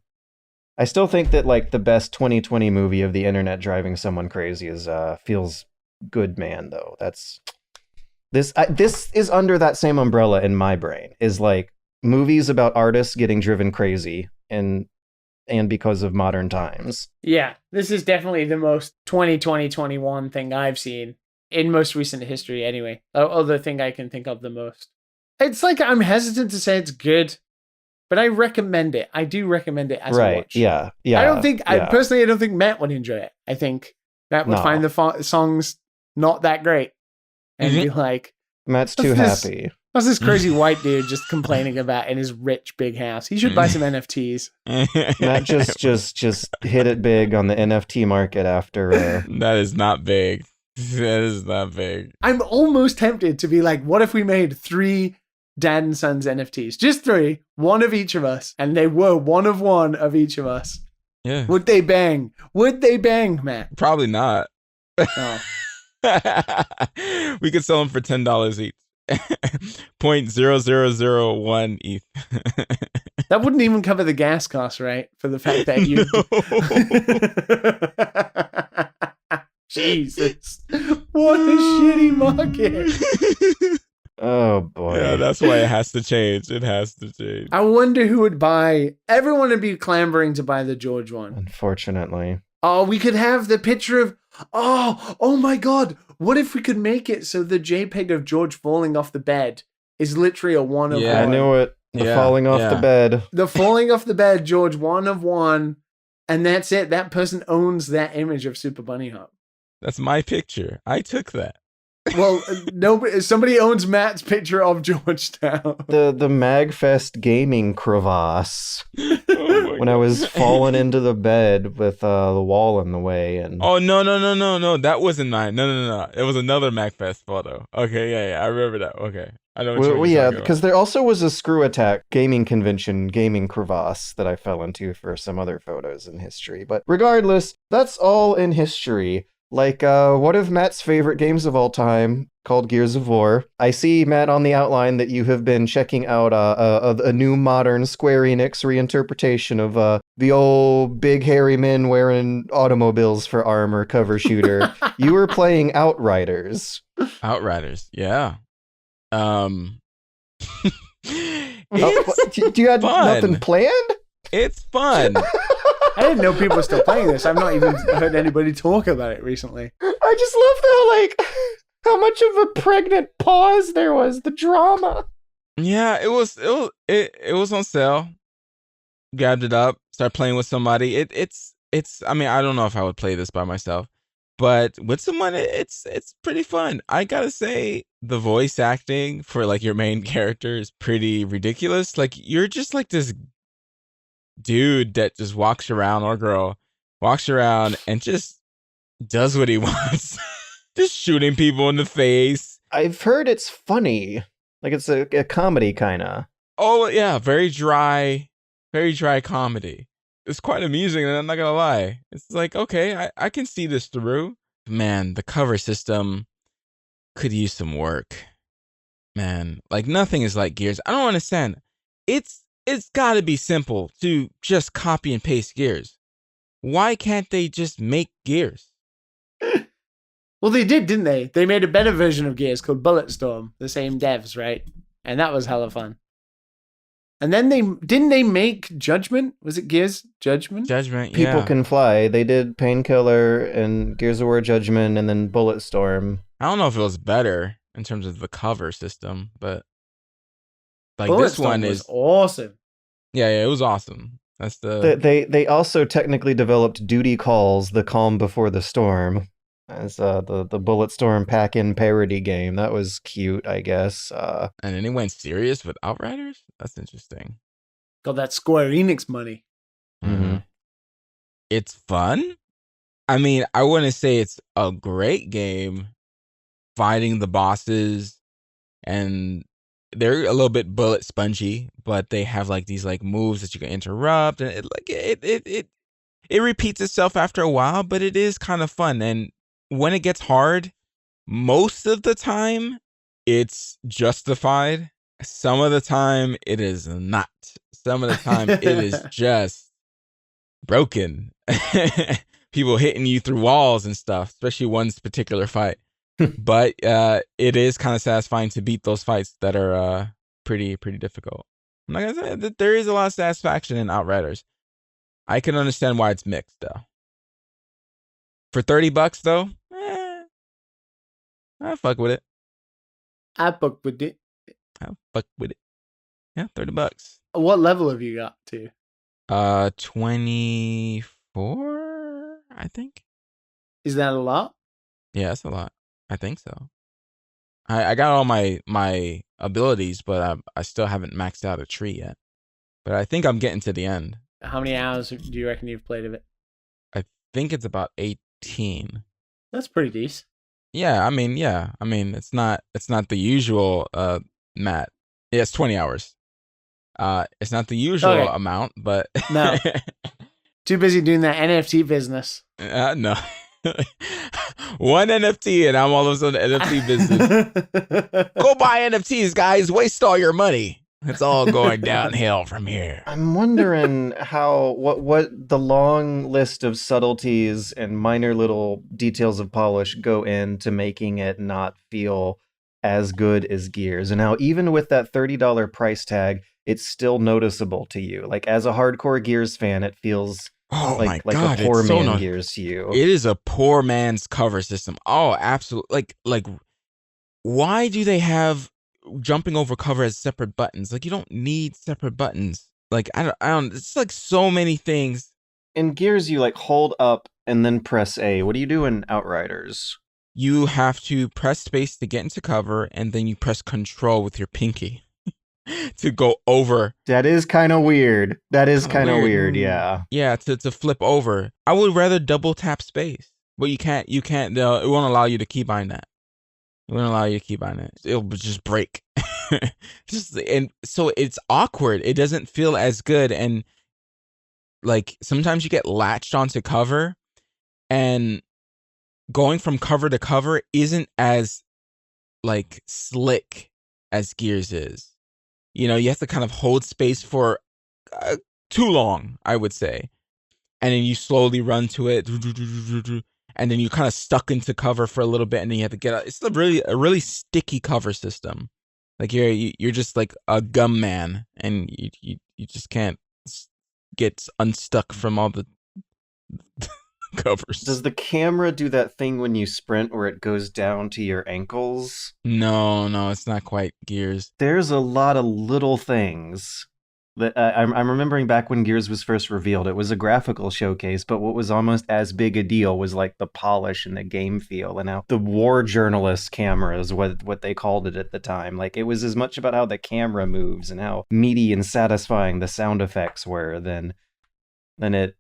I still think that like the best 2020 movie of the internet driving someone crazy is Feels Good Man, though. That's this is under that same umbrella in my brain, is like movies about artists getting driven crazy and because of modern times. Yeah, this is definitely the most 2020-21 thing I've seen in most recent history anyway. Other thing I can think of the most. It's like I'm hesitant to say it's good, but I recommend it. I do recommend it as a watch. Yeah. I don't think personally I don't think Matt would enjoy it. I think Matt would find the songs not that great and be like, Matt's too happy. What's this crazy white dude just complaining about in his rich big house? He should buy some NFTs. Matt just hit it big on the NFT market after. That is not big. That is not big. I'm almost tempted to be like, what if we made 3 Dad and Sons NFTs? Just 3, one of each of us, and they were one of each of us. Yeah. Would they bang? Would they bang, Matt? Probably not. Oh. We could sell them for $10 each. 0.0001 ETH. That wouldn't even cover the gas costs, right? For the fact that you. Jesus. What a shitty market. Oh, boy. Yeah, that's why it has to change. It has to change. I wonder who would buy. Everyone would be clamoring to buy the George one. Unfortunately. Oh, we could have the picture of. Oh my God. What if we could make it so the JPEG of George falling off the bed is literally a 1 of 1? I knew it. Falling off the bed. The falling off the bed, George, 1 of 1. And that's it. That person owns that image of Super Bunny Hop. That's my picture. I took that. Well, nobody. Somebody owns Matt's picture of Georgetown. The Magfest gaming crevasse. When I was falling into the bed with the wall in the way, and no, that wasn't mine. No, it was another MacFest photo. Okay, yeah, I remember that. Okay, I know. Because there also was a Screw Attack gaming convention gaming crevasse that I fell into for some other photos in history. But regardless, that's all in history. Like, one of Matt's favorite games of all time, called Gears of War. I see, Matt, on the outline that you have been checking out a new modern Square Enix reinterpretation of the old big hairy men wearing automobiles for armor cover shooter. You were playing Outriders. Outriders, yeah. Do you have nothing planned? It's fun. I didn't know people were still playing this. I've not even heard anybody talk about it recently. I just love how much of a pregnant pause there was. The drama. Yeah, it was on sale. Grabbed it up, started playing with somebody. It's. I mean, I don't know if I would play this by myself, but with someone, it's pretty fun. I gotta say, the voice acting for like your main character is pretty ridiculous. Like you're just like this dude that just walks around, or girl walks around and just does what he wants. Just shooting people in the face. I've heard it's funny. Like it's a comedy kind of. Oh yeah, very dry comedy. It's quite amusing, and I'm not gonna lie. It's like, okay, I can see this through. Man, the cover system could use some work. Man, like nothing is like Gears. I don't understand. It's got to be simple to just copy and paste Gears. Why can't they just make Gears? Well, they did, didn't they? They made a better version of Gears called Bulletstorm, the same devs, right? And that was hella fun. And then didn't they make Judgment? Was it Gears Judgment? Judgment, yeah. People Can Fly. They did Painkiller and Gears of War Judgment and then Bulletstorm. I don't know if it was better in terms of the cover system, but like Bulletstorm this one was is awesome. Yeah, it was awesome. That's the They also technically developed Duty Calls: The Calm Before the Storm as the Bulletstorm pack-in parody game. That was cute, I guess. and then they went serious with Outriders. That's interesting. Got that Square Enix money. Mm-hmm. It's fun. I mean, I wouldn't say it's a great game. Fighting the bosses, and they're a little bit bullet spongy, but they have like these like moves that you can interrupt, and it repeats itself after a while, but it is kind of fun. And when it gets hard, most of the time it's justified. Some of the time it is not. Some of the time it is just broken. People hitting you through walls and stuff, especially one particular fight. But it is kind of satisfying to beat those fights that are pretty difficult. I'm not gonna say that there is a lot of satisfaction in Outriders. I can understand why it's mixed though. For $30 though, I fuck with it. I fuck with it. I fuck with it. Yeah, $30. What level have you got to? 24, I think. Is that a lot? Yeah, that's a lot. I think so. I got all my abilities, but I still haven't maxed out a tree yet. But I think I'm getting to the end. How many hours do you reckon you've played of it? I think it's about 18. That's pretty decent. Yeah, I mean, it's not the usual Matt. Yeah, it's 20 hours. It's not the usual amount, but no. Too busy doing that NFT business. No. One NFT and I'm all of a sudden NFT business. Go buy NFTs, guys. Waste all your money. It's all going downhill from here. I'm wondering what the long list of subtleties and minor little details of polish go into making it not feel as good as Gears. And how even with that $30 price tag, it's still noticeable to you. Like as a hardcore Gears fan, it feels like a poor man Gears to you. It is a poor man's cover system. Oh, absolutely. Like why do they have jumping over cover as separate buttons? Like you don't need separate buttons. Like I don't. It's like so many things. In Gears, you like hold up and then press A. What do you do in Outriders? You have to press space to get into cover, and then you press control with your pinky to go over. That is kind of weird. That is kind of weird. Yeah. Yeah, to flip over. I would rather double tap space, but you can't. It won't allow you to keybind that. It won't allow you to keybind it. It'll just break. And so it's awkward. It doesn't feel as good, and like sometimes you get latched onto cover, and going from cover to cover isn't as like slick as Gears is. You know, you have to kind of hold space for too long, I would say. And then you slowly run to it. And then you're kind of stuck into cover for a little bit, and then you have to get out. It's a really sticky cover system. Like you're just like a gum man, and you just can't get unstuck from all the covers. Does the camera do that thing when you sprint where it goes down to your ankles? No, it's not quite Gears. There's a lot of little things that I'm remembering back when Gears was first revealed. It was a graphical showcase, but what was almost as big a deal was like the polish and the game feel, and how the war journalist camera is what they called it at the time. Like it was as much about how the camera moves and how meaty and satisfying the sound effects were than it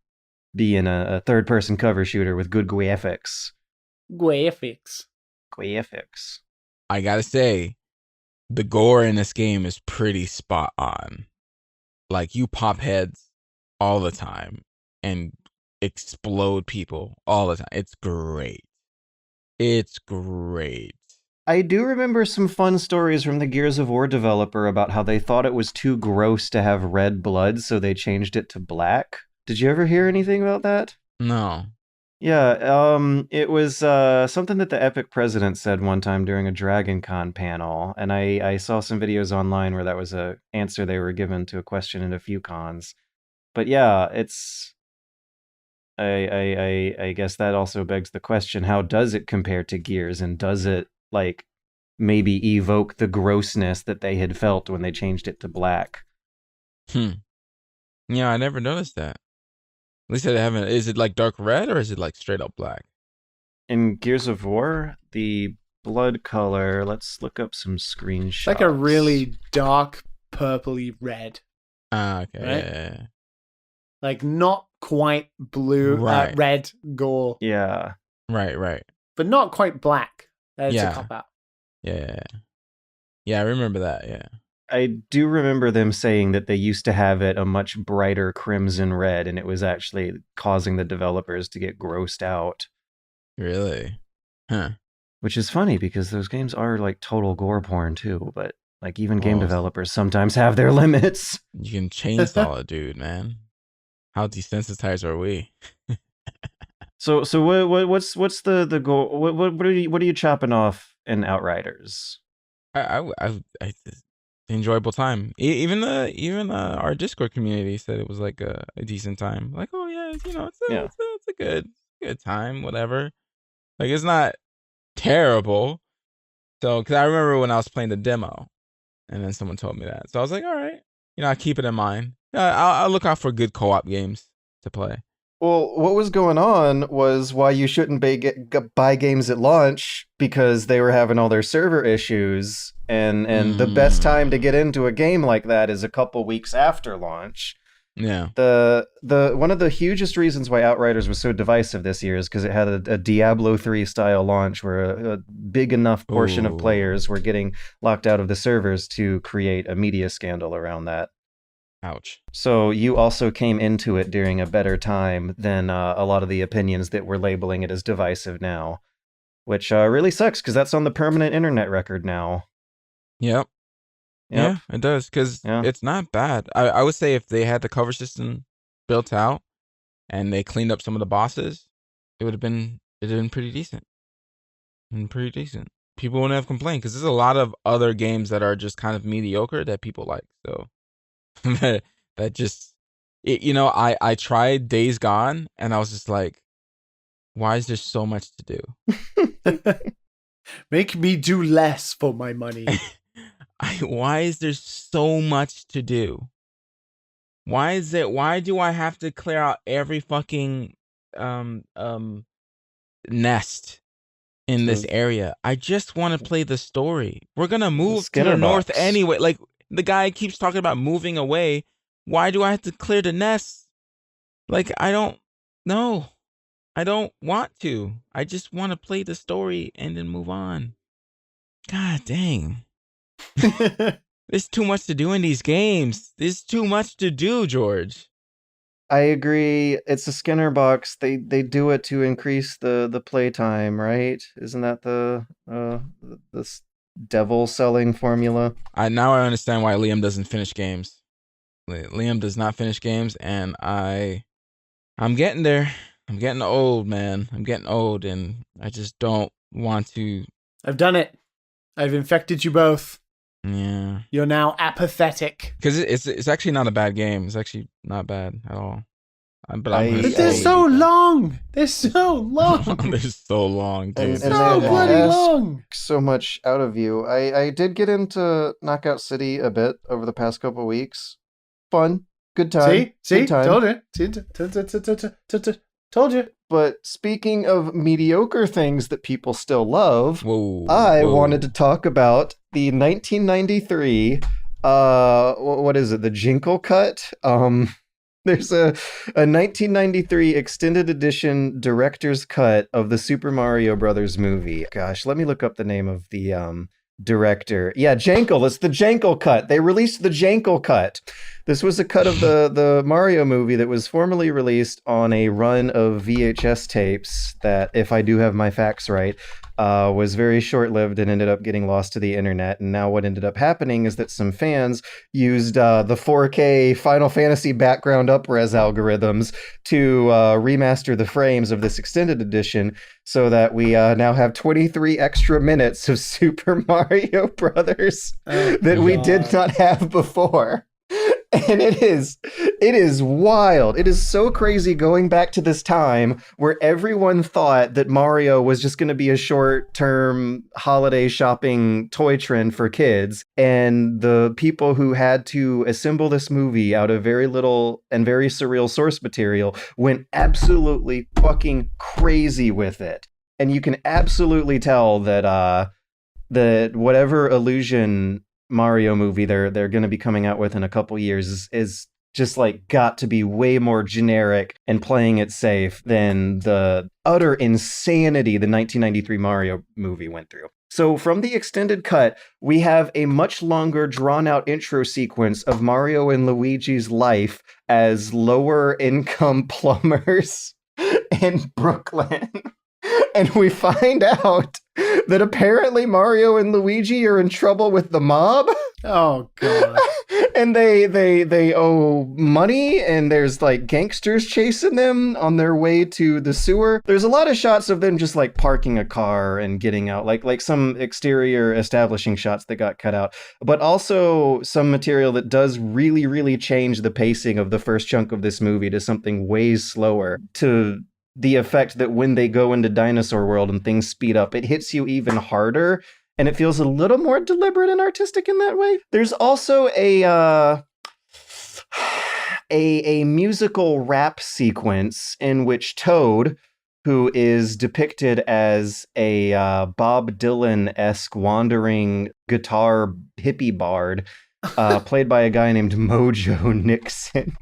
being a third-person cover shooter with good graphics. Graphics. I gotta say, the gore in this game is pretty spot on. Like, you pop heads all the time and explode people all the time. It's great. I do remember some fun stories from the Gears of War developer about how they thought it was too gross to have red blood, so they changed it to black. Did you ever hear anything about that? No. Yeah, it was something that the Epic president said one time during a Dragon Con panel, and I saw some videos online where that was a answer they were given to a question in a few cons. But yeah, it's I guess that also begs the question, how does it compare to Gears, and does it like maybe evoke the grossness that they had felt when they changed it to black? Yeah, I never noticed that. At least I haven't. Is it like dark red or is it like straight up black? In Gears of War, the blood color, let's look up some screenshots. It's like a really dark purpley red. Ah, okay. Right? Yeah. Like not quite blue, Right. red gore. Yeah. Right. But not quite black. That's Yeah. a cop out. Yeah. Yeah, I remember that, yeah. I do remember them saying that they used to have it a much brighter crimson red, and it was actually causing the developers to get grossed out. Really? Huh. Which is funny because those games are like total gore porn too, but like even game developers sometimes have their limits. You can chainsaw a dude, man. How desensitized are we? So what's the goal? What are you chopping off in Outriders? I enjoyable time. Even our Discord community said it was like a decent time. Like, oh yeah, it's a good time, whatever. Like, it's not terrible. So, because I remember when I was playing the demo, and then someone told me that, so I was like, all right, I keep it in mind. I'll look out for good co-op games to play. Well, what was going on was why you shouldn't buy games at launch, because they were having all their server issues, and the best time to get into a game like that is a couple weeks after launch. Yeah. The one of the hugest reasons why Outriders was so divisive this year is because it had a Diablo 3 style launch where a big enough portion of players were getting locked out of the servers to create a media scandal around that. Ouch. So you also came into it during a better time than a lot of the opinions that were labeling it as divisive now, which really sucks because that's on the permanent internet record now. Yep. Yeah, it does, because it's not bad. I would say if they had the cover system built out and they cleaned up some of the bosses, it would have been pretty decent. People wouldn't have complained, because there's a lot of other games that are just kind of mediocre that people like. So that just, I tried Days Gone and I was just like, why is there so much to do? Make me do less for my money. Why is there so much to do? Why do I have to clear out every fucking nest in this area? I just want to play the story. We're gonna move to the north anyway. Like, the guy keeps talking about moving away. Why do I have to clear the nests? Like, I don't want to. I just want to play the story and then move on. God dang. There's too much to do in these games. There's too much to do, George. I agree. It's a Skinner box. They do it to increase the playtime, right? Isn't that the devil selling formula? Now I understand why Liam doesn't finish games. Liam does not finish games, and I'm getting there. I'm getting old, man. I'm getting old, and I just don't want to. I've done it. I've infected you both. Yeah. You're now apathetic. Because it's actually not a bad game. It's actually not bad at all. But they're so long. They're so long. They're so long, dude. And so bloody long. So much out of you. I did get into Knockout City a bit over the past couple of weeks. Fun. Good time. See? Good time. Told you. But speaking of mediocre things that people still love, I wanted to talk about the 1993, what is it, the Jankel cut? There's a 1993 extended edition director's cut of the Super Mario Brothers movie. Gosh, let me look up the name of the director. Yeah, Jankel. It's the Jankel cut. They released the Jankel cut. This was a cut of the Mario movie that was formerly released on a run of VHS tapes that, if I do have my facts right, was very short-lived and ended up getting lost to the internet. And now what ended up happening is that some fans used the 4K Final Fantasy background up-res algorithms to remaster the frames of this extended edition so that we now have 23 extra minutes of Super Mario Brothers that we did not have before. And it is wild. It is so crazy going back to this time where everyone thought that Mario was just going to be a short-term holiday shopping toy trend for kids. And the people who had to assemble this movie out of very little and very surreal source material went absolutely fucking crazy with it. And you can absolutely tell that that whatever Illusion Mario movie they're going to be coming out with in a couple years is just like got to be way more generic and playing it safe than the utter insanity the 1993 Mario movie went through. So from the extended cut, we have a much longer drawn out intro sequence of Mario and Luigi's life as lower income plumbers in Brooklyn. And we find out that apparently Mario and Luigi are in trouble with the mob. Oh, God. And they owe money, and there's like gangsters chasing them on their way to the sewer. There's a lot of shots of them just like parking a car and getting out, like some exterior establishing shots that got cut out, but also some material that does really, really change the pacing of the first chunk of this movie to something way slower, to the effect that when they go into Dinosaur World and things speed up, it hits you even harder, and it feels a little more deliberate and artistic in that way. There's also a musical rap sequence in which Toad, who is depicted as a Bob Dylan-esque wandering guitar hippie bard, played by a guy named Mojo Nixon.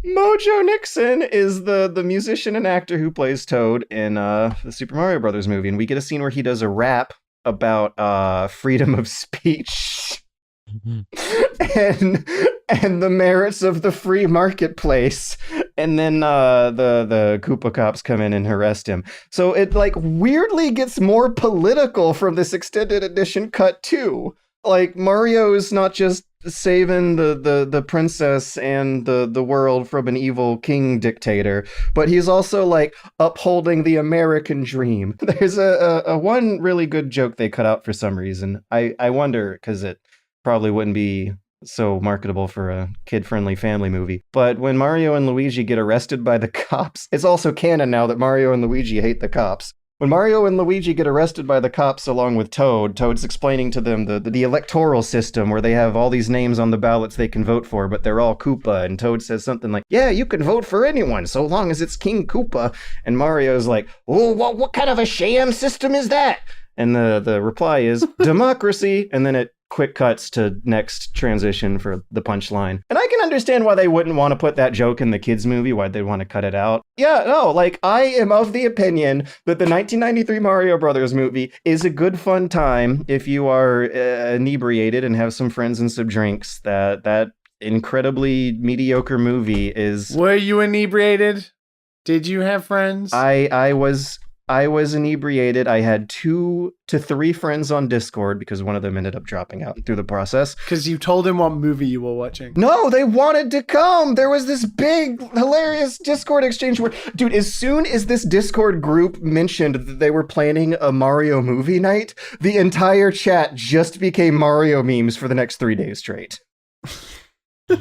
Mojo Nixon is the musician and actor who plays Toad in the Super Mario Brothers movie, and we get a scene where he does a rap about freedom of speech and the merits of the free marketplace. And then the Koopa cops come in and arrest him. So it like weirdly gets more political from this extended edition cut too. Like Mario's not just saving the princess and the world from an evil king dictator, but he's also like upholding the American dream. There's a one really good joke they cut out for some reason. I wonder, because it probably wouldn't be so marketable for a kid-friendly family movie. But when Mario and Luigi get arrested by the cops, it's also canon now that Mario and Luigi hate the cops. When Mario and Luigi get arrested by the cops along with Toad, Toad's explaining to them the electoral system where they have all these names on the ballots they can vote for, but they're all Koopa. And Toad says something like, yeah, you can vote for anyone so long as it's King Koopa. And Mario's like, oh, what kind of a sham system is that? And the reply is democracy. And then it quick cuts to next transition for the punchline. And I can understand why they wouldn't want to put that joke in the kids movie, why they'd want to cut it out. Yeah, no, like I am of the opinion that the 1993 Mario Brothers movie is a good fun time if you are inebriated and have some friends and some drinks. That incredibly mediocre movie is... Were you inebriated? Did you have friends? I was inebriated. I had 2 to 3 friends on Discord because one of them ended up dropping out through the process. Because you told him what movie you were watching. No, they wanted to come. There was this big, hilarious Discord exchange where, dude, as soon as this Discord group mentioned that they were planning a Mario movie night, the entire chat just became Mario memes for the next 3 days straight.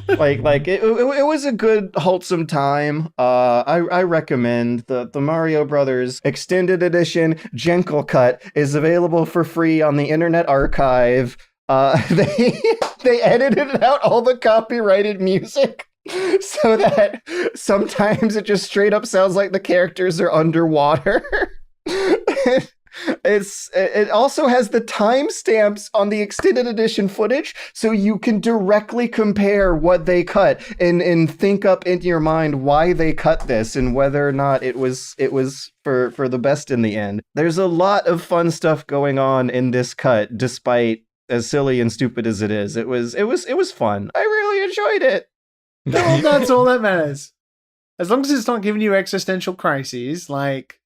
Like it was a good wholesome time. I recommend the Mario Brothers extended edition Jankel cut is available for free on the Internet Archive. They edited out all the copyrighted music so that sometimes it just straight up sounds like the characters are underwater. It also has the timestamps on the extended edition footage, so you can directly compare what they cut and think up into your mind why they cut this and whether or not it was for the best in the end. There's a lot of fun stuff going on in this cut, despite as silly and stupid as it is. It was fun. I really enjoyed it. Well, that's all that matters. As long as it's not giving you existential crises like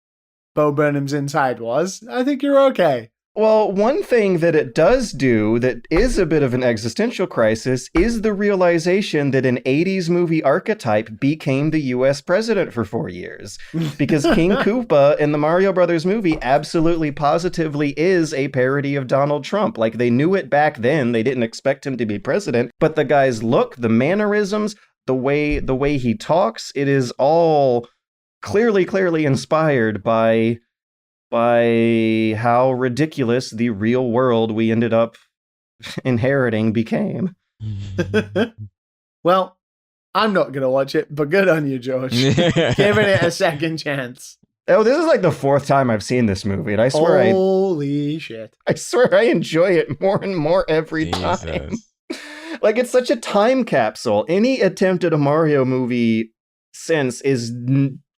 Bo Burnham's Inside was, I think you're okay. Well, one thing that it does do that is a bit of an existential crisis is the realization that an 80s movie archetype became the US president for 4 years. Because King Koopa in the Mario Brothers movie absolutely positively is a parody of Donald Trump. Like, they knew it back then. They didn't expect him to be president. But the guy's look, the mannerisms, the way he talks, it is all clearly inspired by how ridiculous the real world we ended up inheriting became. Well, I'm not going to watch it, but good on you, George. Giving it a second chance. Oh, this is like the 4th time I've seen this movie, and I swear Holy shit. I swear I enjoy it more and more every time. Like, it's such a time capsule. Any attempt at a Mario movie since is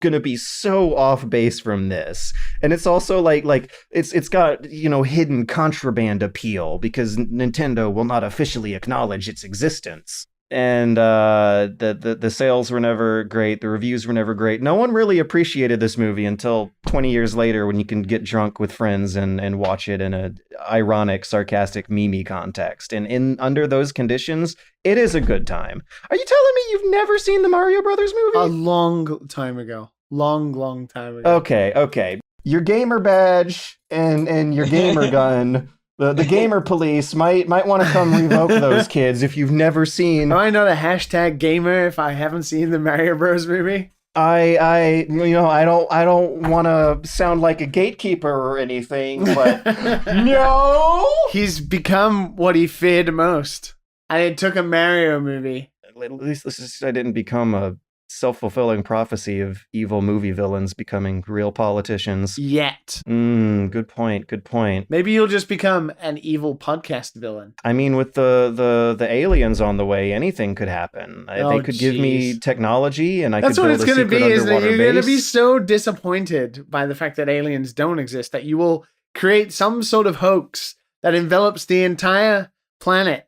gonna be so off base from this, and it's also like it's got, you know, hidden contraband appeal because Nintendo will not officially acknowledge its existence, and the sales were never great, the reviews were never great. No one really appreciated this movie until 20 years later, when you can get drunk with friends and watch it in a ironic, sarcastic, meme context, and under those conditions, it is a good time. Are you telling me you've never seen the Mario Brothers movie? A long time ago. Long time ago. Okay. Your gamer badge and your gamer gun, the gamer police might want to come revoke those kids if you've never seen. Am I not a hashtag gamer if I haven't seen the Mario Bros. Movie? I don't want to sound like a gatekeeper or anything, but no. He's become what he feared most, and it took a Mario movie. At least I didn't become a self-fulfilling prophecy of evil movie villains becoming real politicians. Yet. Good point. Maybe you'll just become an evil podcast villain. I mean, with the aliens on the way, anything could happen. They could give me technology, and I could build a secret underwater base. That's what it's going to be, isn't it? You're going to be so disappointed by the fact that aliens don't exist that you will create some sort of hoax that envelops the entire planet.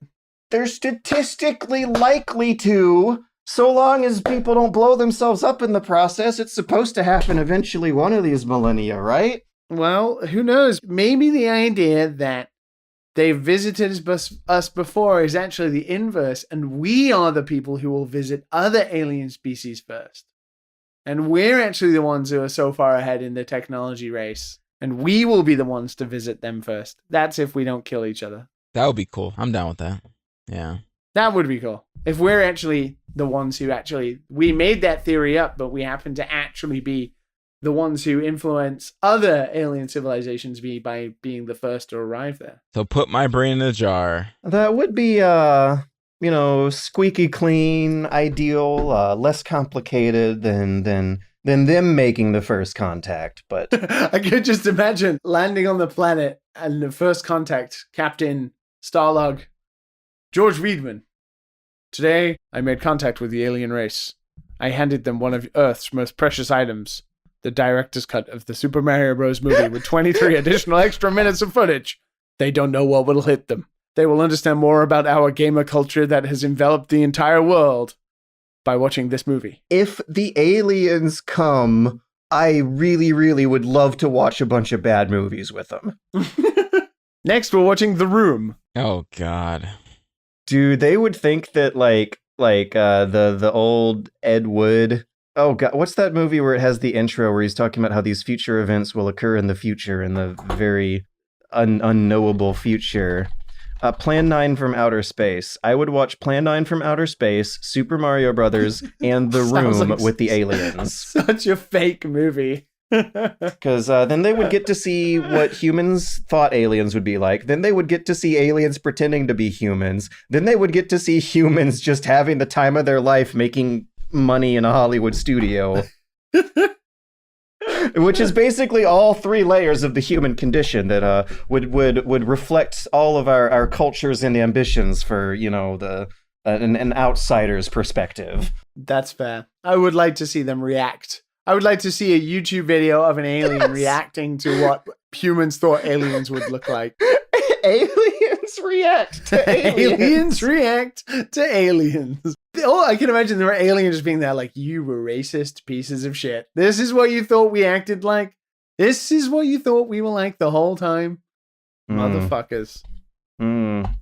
They're statistically likely to. So long as people don't blow themselves up in the process, it's supposed to happen eventually one of these millennia, right? Well, who knows? Maybe the idea that they've visited us before is actually the inverse, and we are the people who will visit other alien species first. And we're actually the ones who are so far ahead in the technology race, and we will be the ones to visit them first. That's if we don't kill each other. That would be cool. I'm down with that. Yeah. That would be cool. If we're actually the ones who we made that theory up, but we happen to actually be the ones who influence other alien civilizations by being the first to arrive there. So put my brain in a jar. That would be, squeaky clean, ideal, less complicated than them making the first contact. But I could just imagine landing on the planet and the first contact, Captain Starlog, George Weidman. Today, I made contact with the alien race. I handed them one of Earth's most precious items, the director's cut of the Super Mario Bros. Movie with 23 additional extra minutes of footage. They don't know what will hit them. They will understand more about our gamer culture that has enveloped the entire world by watching this movie. If the aliens come, I really, really would love to watch a bunch of bad movies with them. Next, we're watching The Room. Oh, God. Dude, they would think that the old Ed Wood. Oh God, what's that movie where it has the intro where he's talking about how these future events will occur in the future, in the very unknowable future? Plan 9 from Outer Space. I would watch Plan 9 from Outer Space, Super Mario Brothers, and The Room with the aliens. Such a fake movie. Because then they would get to see what humans thought aliens would be like. Then they would get to see aliens pretending to be humans. Then they would get to see humans just having the time of their life making money in a Hollywood studio. Which is basically all 3 layers of the human condition that would reflect all of our cultures and ambitions for, an outsider's perspective. That's fair. I would like to see them react. I would like to see a YouTube video of an alien reacting to what humans thought aliens would look like. Aliens react to aliens. Aliens react to aliens. Oh, I can imagine there were aliens just being there like, you were racist pieces of shit. This is what you thought we acted like? This is what you thought we were like the whole time? Motherfuckers.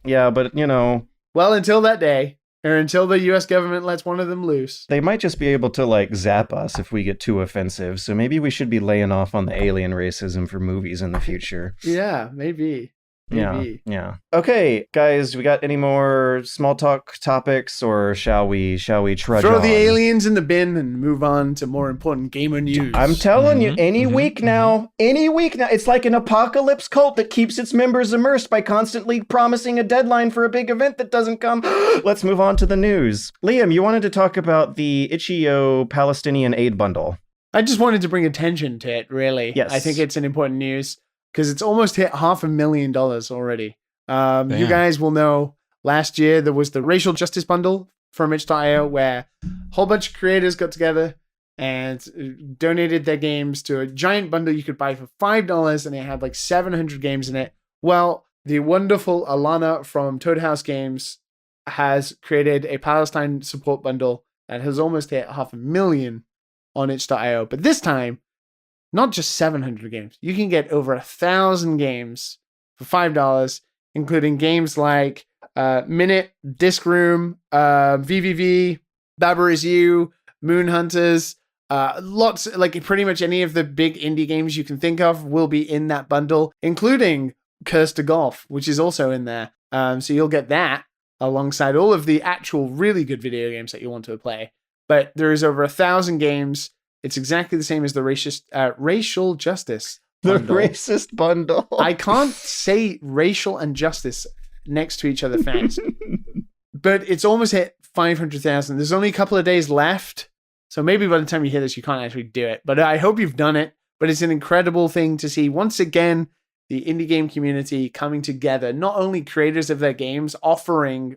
Yeah, but Well, until that day, or until the US government lets one of them loose. They might just be able to, like, zap us if we get too offensive, so maybe we should be laying off on the alien racism for movies in the future. Yeah, maybe. Yeah. Okay, guys, we got any more small talk topics, or shall we trudge Throw on? the aliens in the bin and move on to more important gamer news. I'm telling you, any week now, it's like an apocalypse cult that keeps its members immersed by constantly promising a deadline for a big event that doesn't come. Let's move on to the news. Liam, you wanted to talk about the Itch.io Palestinian aid bundle. I just wanted to bring attention to it, really. Yes. I think it's an important news because it's almost hit $500,000 already. You guys will know last year there was the racial justice bundle from Itch.io where a whole bunch of creators got together and donated their games to a giant bundle you could buy for $5, and it had like 700 games in it. Well, the wonderful Alana from Toad House Games has created a Palestine support bundle that has almost hit $500,000 on Itch.io. But this time, not just 700 games. You can get over 1,000 games for $5, including games like Minute, Disc Room, VVV, Babber Is You, Moon Hunters. Lots, like pretty much any of the big indie games you can think of will be in that bundle, including Curse to Golf, which is also in there. So you'll get that alongside all of the actual really good video games that you want to play. But there is over 1,000 games. It's exactly the same as the racial justice bundle. The racist bundle. I can't say racial and justice next to each other fast. But it's almost hit 500,000. There's only a couple of days left. So maybe by the time you hear this, you can't actually do it. But I hope you've done it. But it's an incredible thing to see, once again, the indie game community coming together. Not only creators of their games offering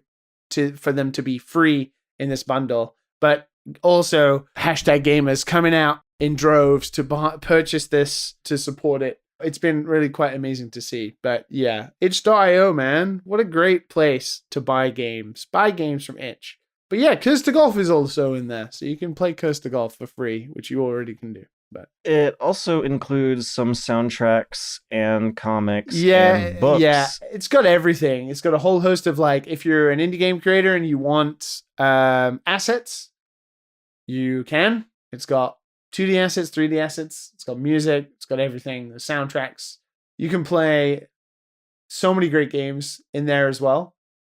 for them to be free in this bundle, but also #gamers coming out in droves to purchase this to support it. It's been really quite amazing to see. But yeah, Itch.io, man. What a great place to buy games. Buy games from Itch. But yeah, Curse to Golf is also in there. So you can play Curse to Golf for free, which you already can do. But it also includes some soundtracks and comics and books. Yeah, it's got everything. It's got a whole host of, like, if you're an indie game creator and you want assets, you can. It's got 2D assets, 3D assets. It's got music. It's got everything. The soundtracks. You can play so many great games in there as well.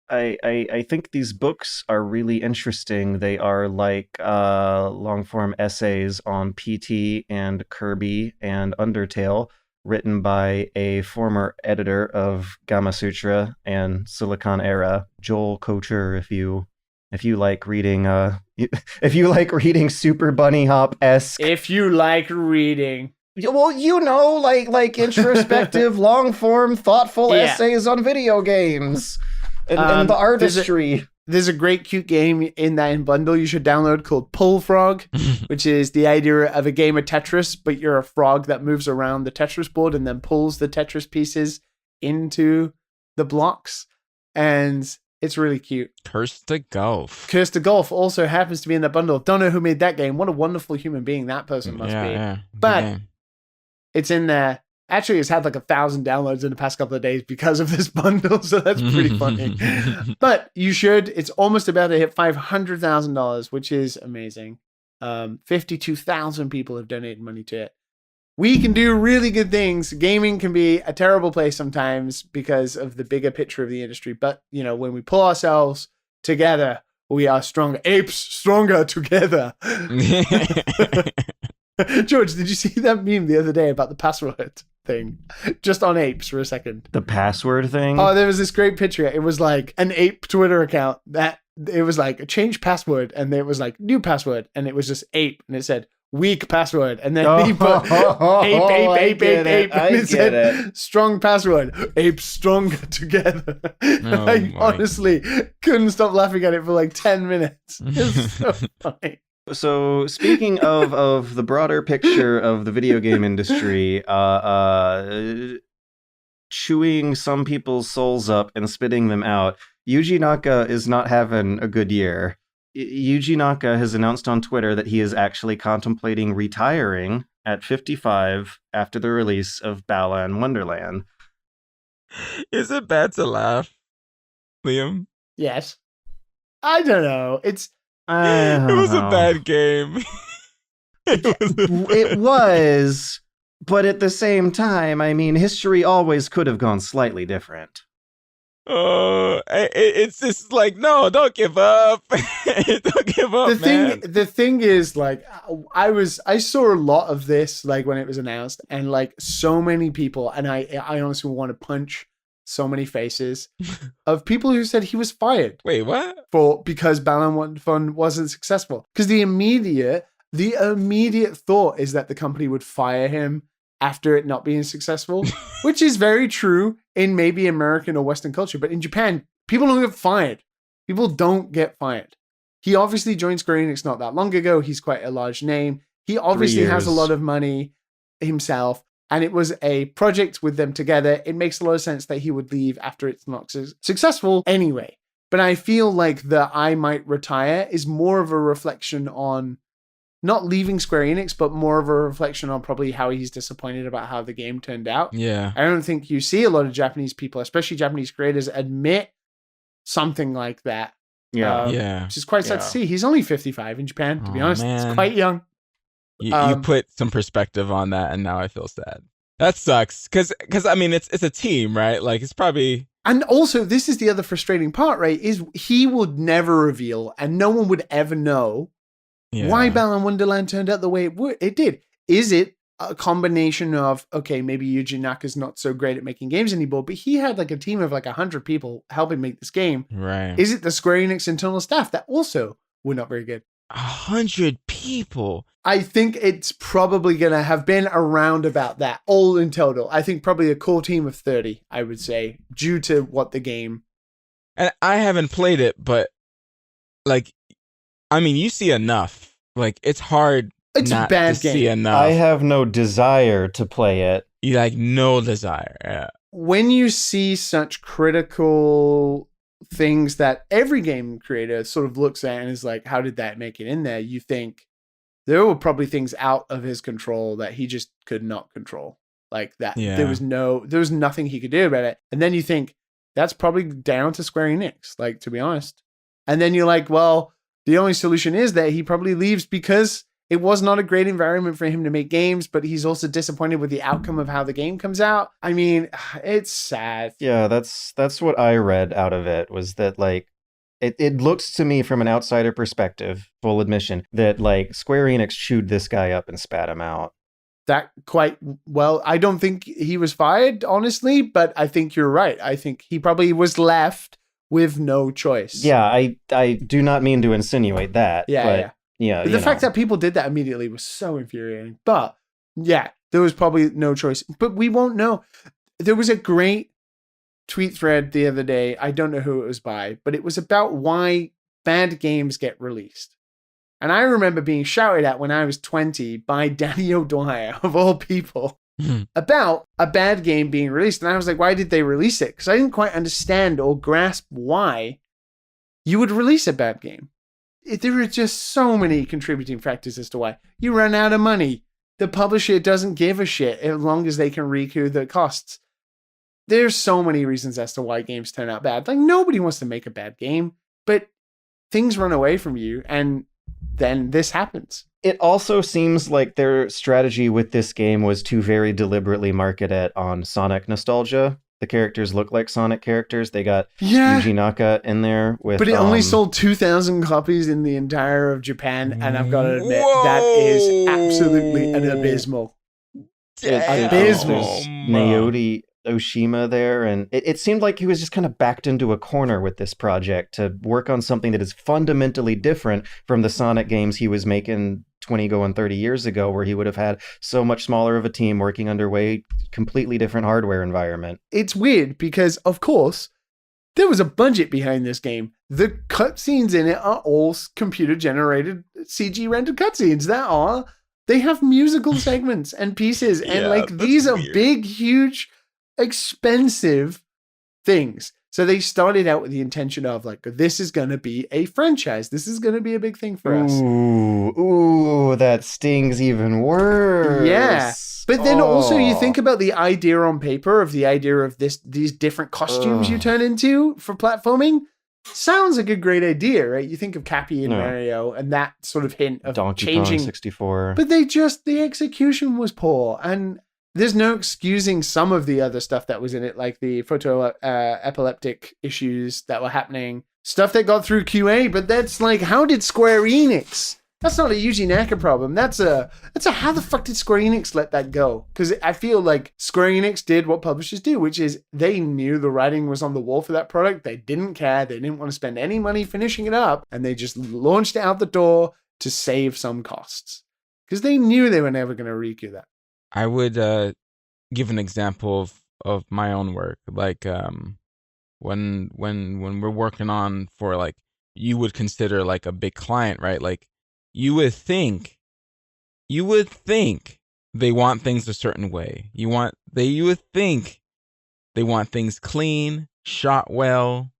I think these books are really interesting. They are like long-form essays on PT and Kirby and Undertale, written by a former editor of Gamasutra and Silicon Era, Joel Couture. If you like reading if you like reading Super Bunny Hop-esque. If you like reading. Well, like introspective, long-form, thoughtful essays on video games. And the artistry. There's a great cute game in that bundle you should download called Pull Frog, which is the idea of a game of Tetris, but you're a frog that moves around the Tetris board and then pulls the Tetris pieces into the blocks. And it's really cute. Curse to Golf. Curse to Golf also happens to be in the bundle. Don't know who made that game. What a wonderful human being that person must be. Yeah. But it's in there. Actually, it's had like 1,000 downloads in the past couple of days because of this bundle, so that's pretty funny. But you should. It's almost about to hit $500,000, which is amazing. 52,000 people have donated money to it. We can do really good things. Gaming can be a terrible place sometimes because of the bigger picture of the industry. But, when we pull ourselves together, we are stronger. Apes stronger together. George, did you see that meme the other day about the password thing? Just on apes for a second. The password thing? Oh, there was this great picture. It was like an ape Twitter account that it was like a change password, and it was like new password, and it was just ape, and it said weak password, and then he put ape, and it said strong password, ape stronger together. I honestly couldn't stop laughing at it for like 10 minutes. It's so funny. So speaking of the broader picture of the video game industry, chewing some people's souls up and spitting them out, Yuji Naka is not having a good year. Yuji Naka has announced on Twitter that he is actually contemplating retiring at 55 after the release of Balan Wonderland. Is it bad to laugh, Liam? Yes. I don't know. It was a bad game. It was, but at the same time, I mean, history always could have gone slightly different. It's just like, no, don't give up. Don't give up, man. The thing is, like, I saw a lot of this, like, when it was announced, and like so many people, and I honestly want to punch so many faces of people who said he was fired. Wait, what? Because Balan Fund wasn't successful. Because the immediate thought is that the company would fire him after it not being successful, which is very true in maybe American or Western culture. But in Japan, people don't get fired. People don't get fired. He obviously joined Square Enix not that long ago. He's quite a large name. He obviously has a lot of money himself. And it was a project with them together. It makes a lot of sense that he would leave after it's not successful anyway. But I feel like the I might retire is more of a reflection on not leaving Square Enix, but more of a reflection on probably how he's disappointed about how the game turned out. Yeah. I don't think you see a lot of Japanese people, especially Japanese creators, admit something like that. Yeah. Which is quite sad to see. He's only 55 in Japan, to be honest. Man. It's quite young. You put some perspective on that, and now I feel sad. That sucks. Because I mean, it's a team, right? Like, it's probably... And also, this is the other frustrating part, right? Is he would never reveal, and no one would ever know why Balan Wonderland turned out the way it did. Is it a combination of, okay, maybe Yuji Naka's not so great at making games anymore, but he had like a team of like 100 people helping make this game. Right. Is it the Square Enix internal staff that also were not very good? 100 people. I think it's probably going to have been around about that, all in total. I think probably a core team of 30, I would say, due to what the game... And I haven't played it, but like, I mean, you see enough. Like, it's hard not to see enough. I have no desire to play it. You like no desire. Yeah. When you see such critical things that every game creator sort of looks at and is like, how did that make it in there? You think there were probably things out of his control that he just could not control. Like that. Yeah. There was nothing he could do about it. And then you think that's probably down to Square Enix, like, to be honest. And then you're like, well, the only solution is that he probably leaves because it was not a great environment for him to make games, but he's also disappointed with the outcome of how the game comes out. I mean, it's sad. Yeah, that's what I read out of it, was that, like, it looks to me from an outsider perspective, full admission, that, like, Square Enix chewed this guy up and spat him out. That quite well. I don't think he was fired, honestly, but I think you're right. I think he probably was left with no choice. Yeah, I do not mean to insinuate that. Yeah. But the fact that people did that immediately was so infuriating. But yeah, there was probably no choice. But we won't know. There was a great tweet thread the other day. I don't know who it was by, but it was about why bad games get released. And I remember being shouted at when I was 20 by Danny O'Dwyer, of all people, about a bad game being released. And I was like, why did they release it? Because I didn't quite understand or grasp why you would release a bad game. There are just so many contributing factors as to why. You run out of money. The publisher doesn't give a shit as long as they can recoup the costs. There's so many reasons as to why games turn out bad. Like, nobody wants to make a bad game, but things run away from you, and then this happens. It also seems like their strategy with this game was to very deliberately market it on Sonic nostalgia. The characters look like Sonic characters. They got Yuji Naka in there with... But it only sold 2,000 copies in the entire of Japan, and I've got to admit, that is absolutely an abysmal. Abysmal. Naoto Oshima there, and it seemed like he was just kind of backed into a corner with this project to work on something that is fundamentally different from the Sonic games he was making 20 going 30 years ago, where he would have had so much smaller of a team working under way completely different hardware environment. It's weird because, of course, there was a budget behind this game. The cutscenes in it are all computer generated CG rendered cutscenes. They have musical segments and pieces, and these are weird. big, huge, expensive things. So they started out with the intention of like, this is going to be a franchise. This is going to be a big thing for us. Ooh, that stings even worse. Yeah. But then also you think about the idea on paper of the idea of these different costumes you turn into for platforming. Sounds like a great idea, right? You think of Cappy and Mario and that sort of hint of Donkey changing. Kong 64. But the execution was poor. And there's no excusing some of the other stuff that was in it, like the photo epileptic issues that were happening. Stuff that got through QA, but that's like, how did Square Enix? That's not a Yuji Naka problem. That's a how the fuck did Square Enix let that go? Because I feel like Square Enix did what publishers do, which is they knew the writing was on the wall for that product. They didn't care. They didn't want to spend any money finishing it up. And they just launched it out the door to save some costs. Because they knew they were never going to recoup that. I would give an example of my own work. Like when we're working on for like, you would consider like a big client, right? Like, you would think they want things a certain way. You would think they want things clean, shot well,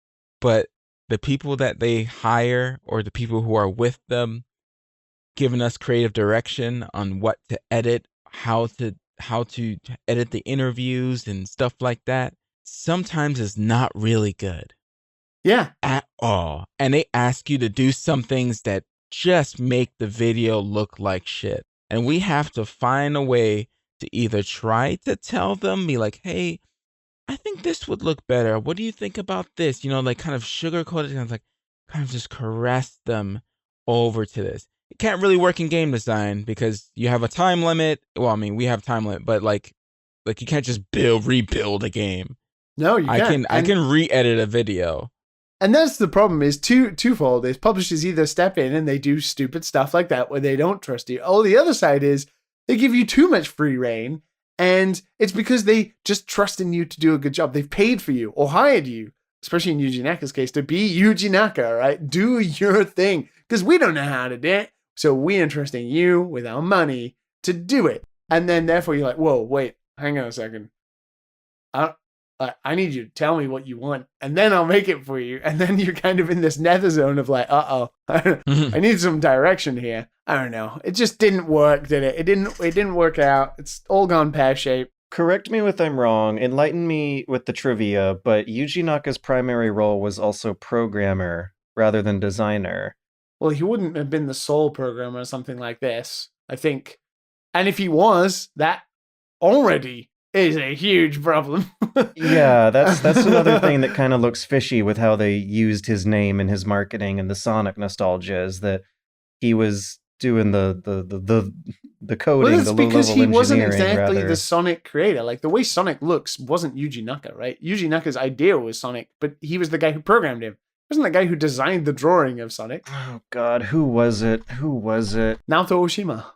but the people that they hire or the people who are with them, giving us creative direction on what to edit, how to edit the interviews and stuff like that, sometimes is not really good. Yeah. At all. And they ask you to do some things that just make the video look like shit. And we have to find a way to either try to tell them, be like, hey, I think this would look better. What do you think about this? You know, like kind of sugarcoat it, kind of just caress them over to this. It can't really work in game design because you have a time limit. Well, I mean, we have time limit, but like you can't just rebuild a game. No, you can't. I can re-edit a video. And that's the problem is twofold. Is publishers either step in and they do stupid stuff like that where they don't trust you. Oh, the other side is they give you too much free reign, and it's because they just trust in you to do a good job. They've paid for you or hired you, especially in Yuji Naka's case, to be Yuji Naka, right? Do your thing because we don't know how to do it. So we're entrusting you with our money to do it. And then therefore you're like, whoa, wait, hang on a second. I need you to tell me what you want, and then I'll make it for you. And then you're kind of in this nether zone of like, I need some direction here. I don't know. It just didn't work, did it? It didn't work out. It's all gone pear-shaped. Correct me if I'm wrong. Enlighten me with the trivia, but Yuji Naka's primary role was also programmer rather than designer. Well, he wouldn't have been the sole programmer or something like this, I think. And if he was, that already is a huge problem. Yeah, that's another thing that kind of looks fishy with how they used his name in his marketing and the Sonic nostalgia, is that he was doing the coding, well, the low-level engineering. Well, because he wasn't exactly rather. The Sonic creator. Like, the way Sonic looks wasn't Yuji Naka, right? Yuji Naka's idea was Sonic, but he was the guy who programmed him. He wasn't the guy who designed the drawing of Sonic. Oh, God, who was it? Naoto Oshima.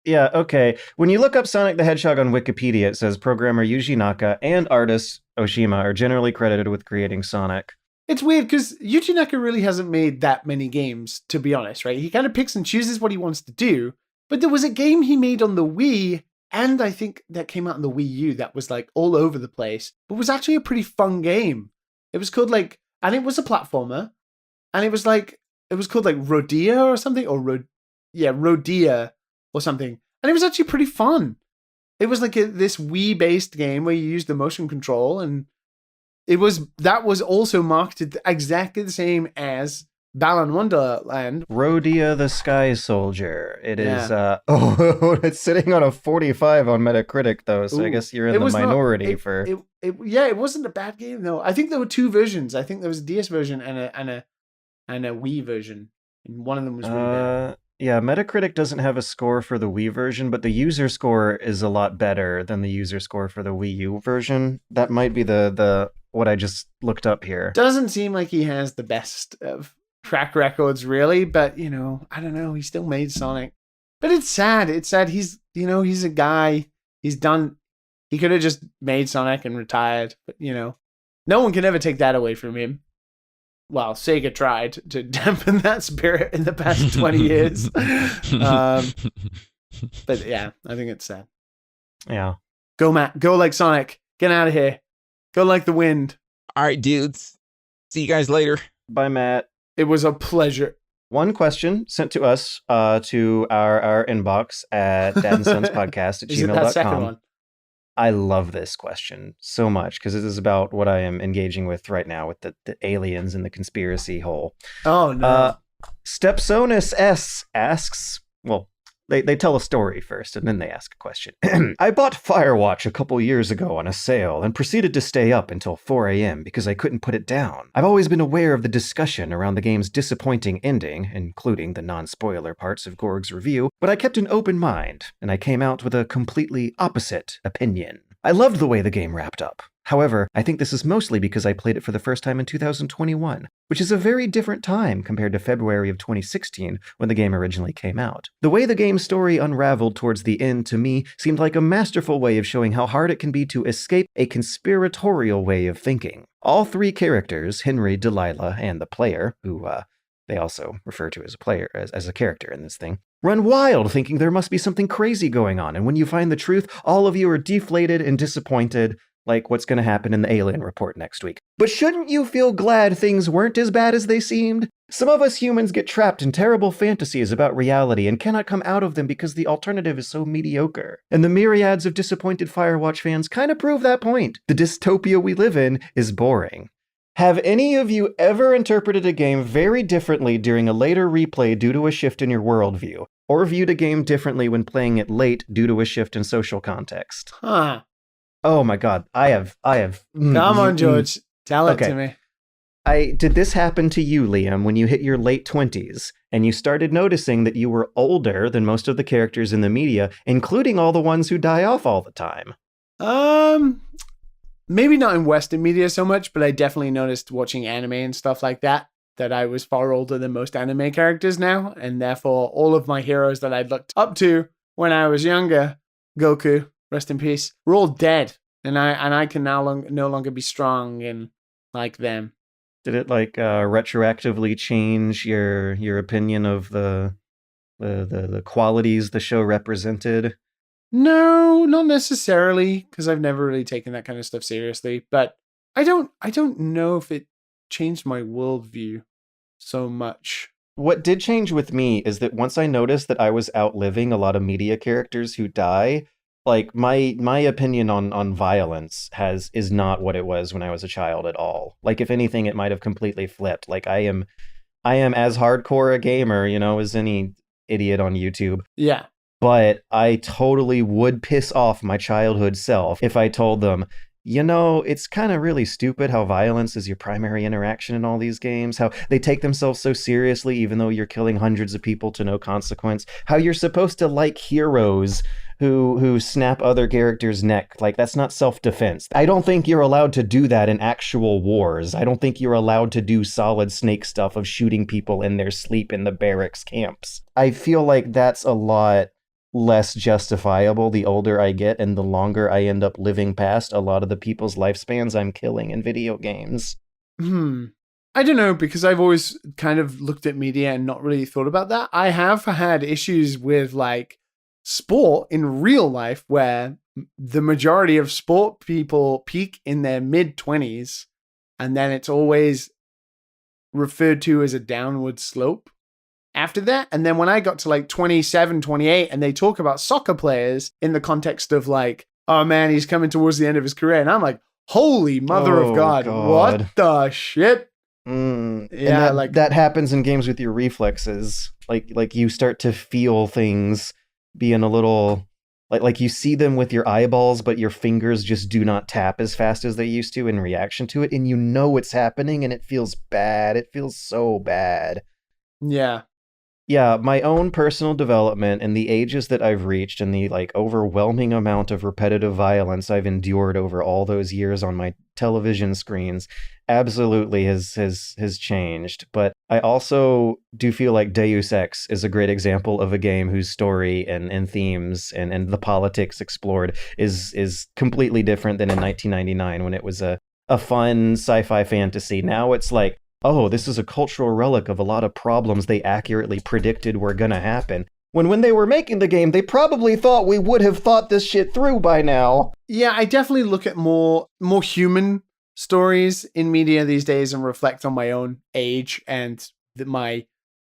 Yeah, okay. When you look up Sonic the Hedgehog on Wikipedia, it says programmer Yuji Naka and artist Oshima are generally credited with creating Sonic. It's weird because Yuji Naka really hasn't made that many games, to be honest, right? He kind of picks and chooses what he wants to do. But there was a game he made on the Wii, and I think that came out on the Wii U that was like all over the place, but was actually a pretty fun game. It was called like, and it was a platformer, and it was called like Rodea or something, or Rodea or something. And it was actually pretty fun. It was like this Wii-based game where you used the motion control, and that was also marketed exactly the same as Balan Wonderland. Rodea the Sky Soldier. It is, it's sitting on a 45 on Metacritic, though, so I guess you're in the minority for... It wasn't a bad game, though. I think there were two versions. I think there was a DS version and a Wii version, and one of them was really bad. Yeah, Metacritic doesn't have a score for the Wii version, but the user score is a lot better than the user score for the Wii U version. That might be the what I just looked up here. Doesn't seem like he has the best of track records, really, but, I don't know. He still made Sonic. But it's sad. It's sad. He's a guy. He could have just made Sonic and retired, but, no one can ever take that away from him. Well, Sega tried to dampen that spirit in the past 20 years. But yeah, I think it's sad. Yeah. Go, Matt. Go like Sonic. Get out of here. Go like the wind. All right, dudes. See you guys later. Bye, Matt. It was a pleasure. One question sent to us to our inbox at dadandsonspodcast at Is it that second gmail.com. one? I love this question so much because it is about what I am engaging with right now with the aliens and the conspiracy hole. Oh, no. Stepsonus S asks, well, they tell a story first and then they ask a question. I bought Firewatch a couple years ago on a sale and proceeded to stay up until 4 a.m. because I couldn't put it down. I've always been aware of the discussion around the game's disappointing ending, including the non-spoiler parts of Gorg's review, but I kept an open mind, and I came out with a completely opposite opinion. I loved the way the game wrapped up. However, I think this is mostly because I played it for the first time in 2021, which is a very different time compared to February of 2016 when the game originally came out. The way the game's story unraveled towards the end to me seemed like a masterful way of showing how hard it can be to escape a conspiratorial way of thinking. All three characters, Henry, Delilah, and the player, who they also refer to as a player, as a character in this thing, run wild thinking there must be something crazy going on, and when you find the truth, all of you are deflated and disappointed, like what's going to happen in the Alien Report next week. But shouldn't you feel glad things weren't as bad as they seemed? Some of us humans get trapped in terrible fantasies about reality and cannot come out of them because the alternative is so mediocre. And the myriads of disappointed Firewatch fans kind of prove that point. The dystopia we live in is boring. Have any of you ever interpreted a game very differently during a later replay due to a shift in your worldview? Or viewed a game differently when playing it late due to a shift in social context? Huh. Oh my god, I have. Come on, George. Tell it to me. Did this happen to you, Liam, when you hit your late 20s and you started noticing that you were older than most of the characters in the media, including all the ones who die off all the time? Maybe not in Western media so much, but I definitely noticed watching anime and stuff like that I was far older than most anime characters now, and therefore all of my heroes that I looked up to when I was younger, Goku, rest in peace, we're all dead, and I can now no longer be strong and like them. Did it retroactively change your opinion of the qualities the show represented? No, not necessarily, because I've never really taken that kind of stuff seriously. But I don't know if it changed my worldview so much. What did change with me is that once I noticed that I was outliving a lot of media characters who die, like my opinion on violence is not what it was when I was a child at all. Like if anything, it might have completely flipped. Like I am as hardcore a gamer, as any idiot on YouTube. Yeah. But I totally would piss off my childhood self if I told them, it's kind of really stupid how violence is your primary interaction in all these games, how they take themselves so seriously even though you're killing hundreds of people to no consequence, how you're supposed to like heroes who snap other characters' neck. Like, that's not self-defense. I don't think you're allowed to do that in actual wars. I don't think you're allowed to do solid Snake stuff of shooting people in their sleep in the barracks camps. I feel like that's a lot less justifiable the older I get and the longer I end up living past a lot of the people's lifespans I'm killing in video games. I don't know, because I've always kind of looked at media and not really thought about that. I have had issues with sport in real life where the majority of sport people peak in their mid-20s and then it's always referred to as a downward slope after that. And then when I got to 27, 28, and they talk about soccer players in the context of oh man, he's coming towards the end of his career. And I'm like, holy mother of God, what the shit? Yeah, that happens in games with your reflexes. Like you start to feel things being a little like you see them with your eyeballs, but your fingers just do not tap as fast as they used to in reaction to it. And it's happening and it feels bad. It feels so bad. Yeah. Yeah, my own personal development and the ages that I've reached and the overwhelming amount of repetitive violence I've endured over all those years on my television screens absolutely has changed. But I also do feel like Deus Ex is a great example of a game whose story and themes and the politics explored is completely different than in 1999 when it was a fun sci-fi fantasy. Now it's oh, this is a cultural relic of a lot of problems they accurately predicted were gonna happen. When they were making the game, they probably thought we would have thought this shit through by now. Yeah, I definitely look at more human stories in media these days and reflect on my own age and my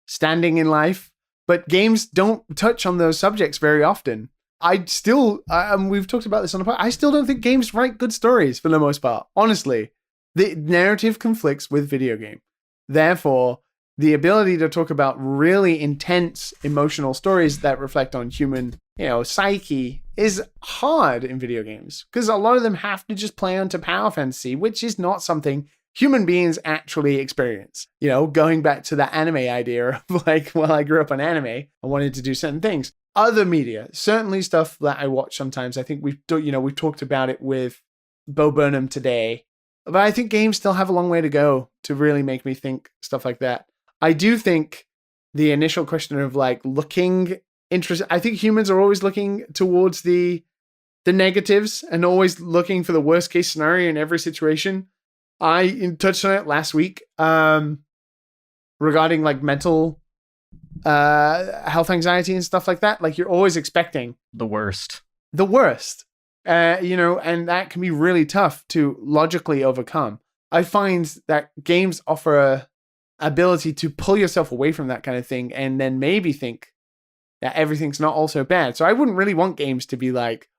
standing in life. But games don't touch on those subjects very often. I still, we've talked about this on the podcast, I still don't think games write good stories for the most part. Honestly, the narrative conflicts with video game. Therefore, the ability to talk about really intense emotional stories that reflect on human, psyche is hard in video games because a lot of them have to just play onto power fantasy, which is not something human beings actually experience. Going back to the anime idea of I grew up on anime, I wanted to do certain things. Other media, certainly stuff that I watch sometimes. I think we've talked about it with Bo Burnham today, but I think games still have a long way to go to really make me think stuff like that. I do think the initial question of looking interested, I think humans are always looking towards the negatives and always looking for the worst case scenario in every situation. I touched on it last week regarding mental health anxiety and stuff like that. You're always expecting the worst, and that can be really tough to logically overcome. I find that games offer a ability to pull yourself away from that kind of thing and then maybe think that everything's not all so bad. So I wouldn't really want games to be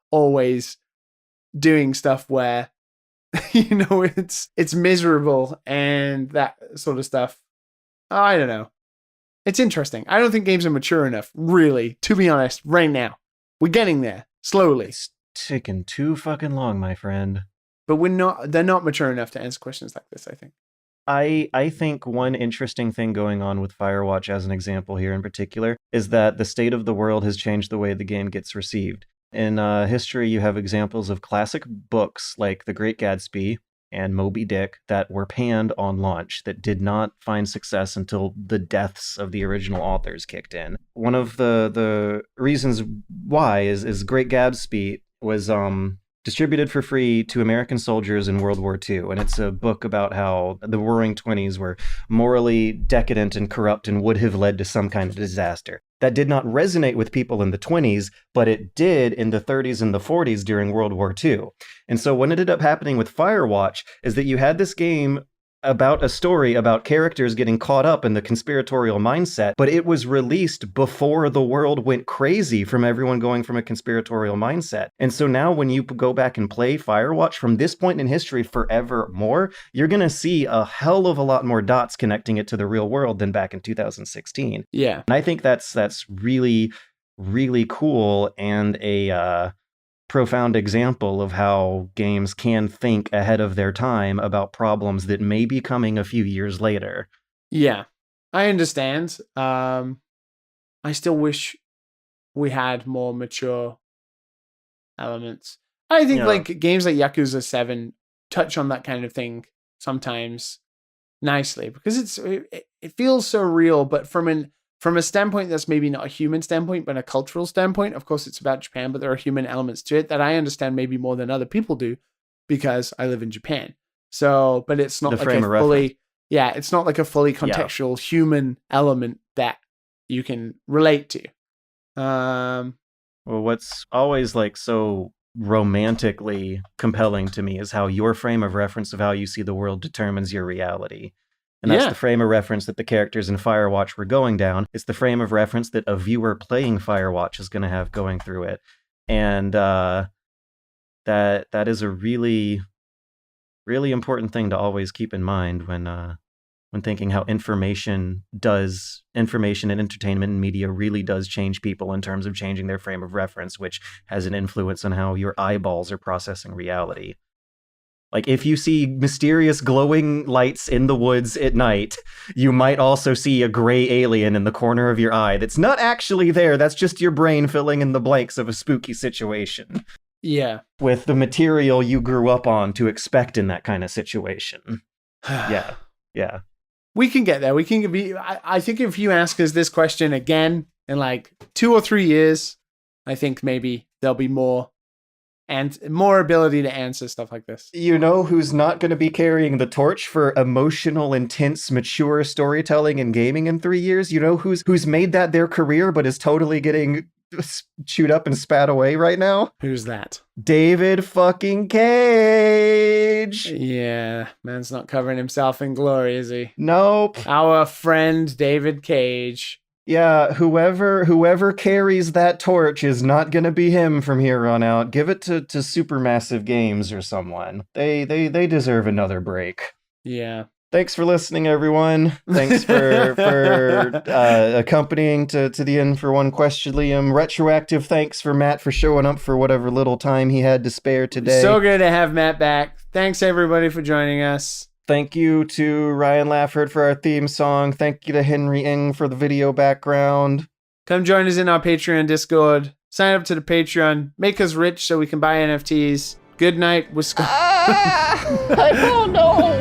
always doing stuff where it's miserable and that sort of stuff. I don't know. It's interesting. I don't think games are mature enough, really, to be honest, right now. We're getting there, slowly. It's taking too fucking long, my friend. But they're not mature enough to answer questions like this, I think. I think one interesting thing going on with Firewatch as an example here in particular is that the state of the world has changed the way the game gets received. In history, you have examples of classic books like The Great Gatsby and Moby Dick that were panned on launch, that did not find success until the deaths of the original authors kicked in. One of the reasons why is Great Gatsby was distributed for free to American soldiers in World War II. And it's a book about how the Roaring Twenties were morally decadent and corrupt and would have led to some kind of disaster. That did not resonate with people in the 20s, but it did in the 30s and the 40s during World War II. And so what ended up happening with Firewatch is that you had this game about a story about characters getting caught up in the conspiratorial mindset, but it was released before the world went crazy from everyone going from a conspiratorial mindset. And so now when you go back and play Firewatch from this point in history forevermore, you're going to see a hell of a lot more dots connecting it to the real world than back in 2016. Yeah. And I think that's really, really cool and a profound example of how games can think ahead of their time about problems that may be coming a few years later. Yeah, I understand. I still wish we had more mature elements. I think games like Yakuza 7 touch on that kind of thing sometimes nicely because it feels so real, but from a standpoint that's maybe not a human standpoint, but a cultural standpoint. Of course, it's about Japan, but there are human elements to it that I understand maybe more than other people do because I live in Japan. So, but it's not it's not like a fully contextual human element that you can relate to. Well, what's always so romantically compelling to me is how your frame of reference of how you see the world determines your reality. And that's the frame of reference that the characters in Firewatch were going down. It's the frame of reference that a viewer playing Firewatch is going to have going through it. And that is a really, really important thing to always keep in mind when thinking how information and entertainment and media really does change people in terms of changing their frame of reference, which has an influence on how your eyeballs are processing reality. If you see mysterious glowing lights in the woods at night, you might also see a gray alien in the corner of your eye that's not actually there. That's just your brain filling in the blanks of a spooky situation. Yeah. With the material you grew up on to expect in that kind of situation. Yeah. We can get there. We can be. I think if you ask us this question again in 2 or 3 years, I think maybe there'll be more ability to answer stuff like this. You know who's not going to be carrying the torch for emotional, intense, mature storytelling and gaming in 3 years? You know who's made that their career but is totally getting chewed up and spat away right now? Who's that? David fucking Cage. Yeah, man's not covering himself in glory, is he? Nope. Our friend David Cage. Yeah, whoever carries that torch is not gonna be him from here on out. Give it to Supermassive Games or someone. They deserve another break. Yeah. Thanks for listening, everyone. Thanks for accompanying to the end for One Question, Liam. Retroactive thanks for Matt for showing up for whatever little time he had to spare today. So good to have Matt back. Thanks, everybody, for joining us. Thank you to Ryan Lafford for our theme song. Thank you to Henry Ng for the video background. Come join us in our Patreon Discord. Sign up to the Patreon. Make us rich so we can buy NFTs. Good night, Wisconsin. I don't know.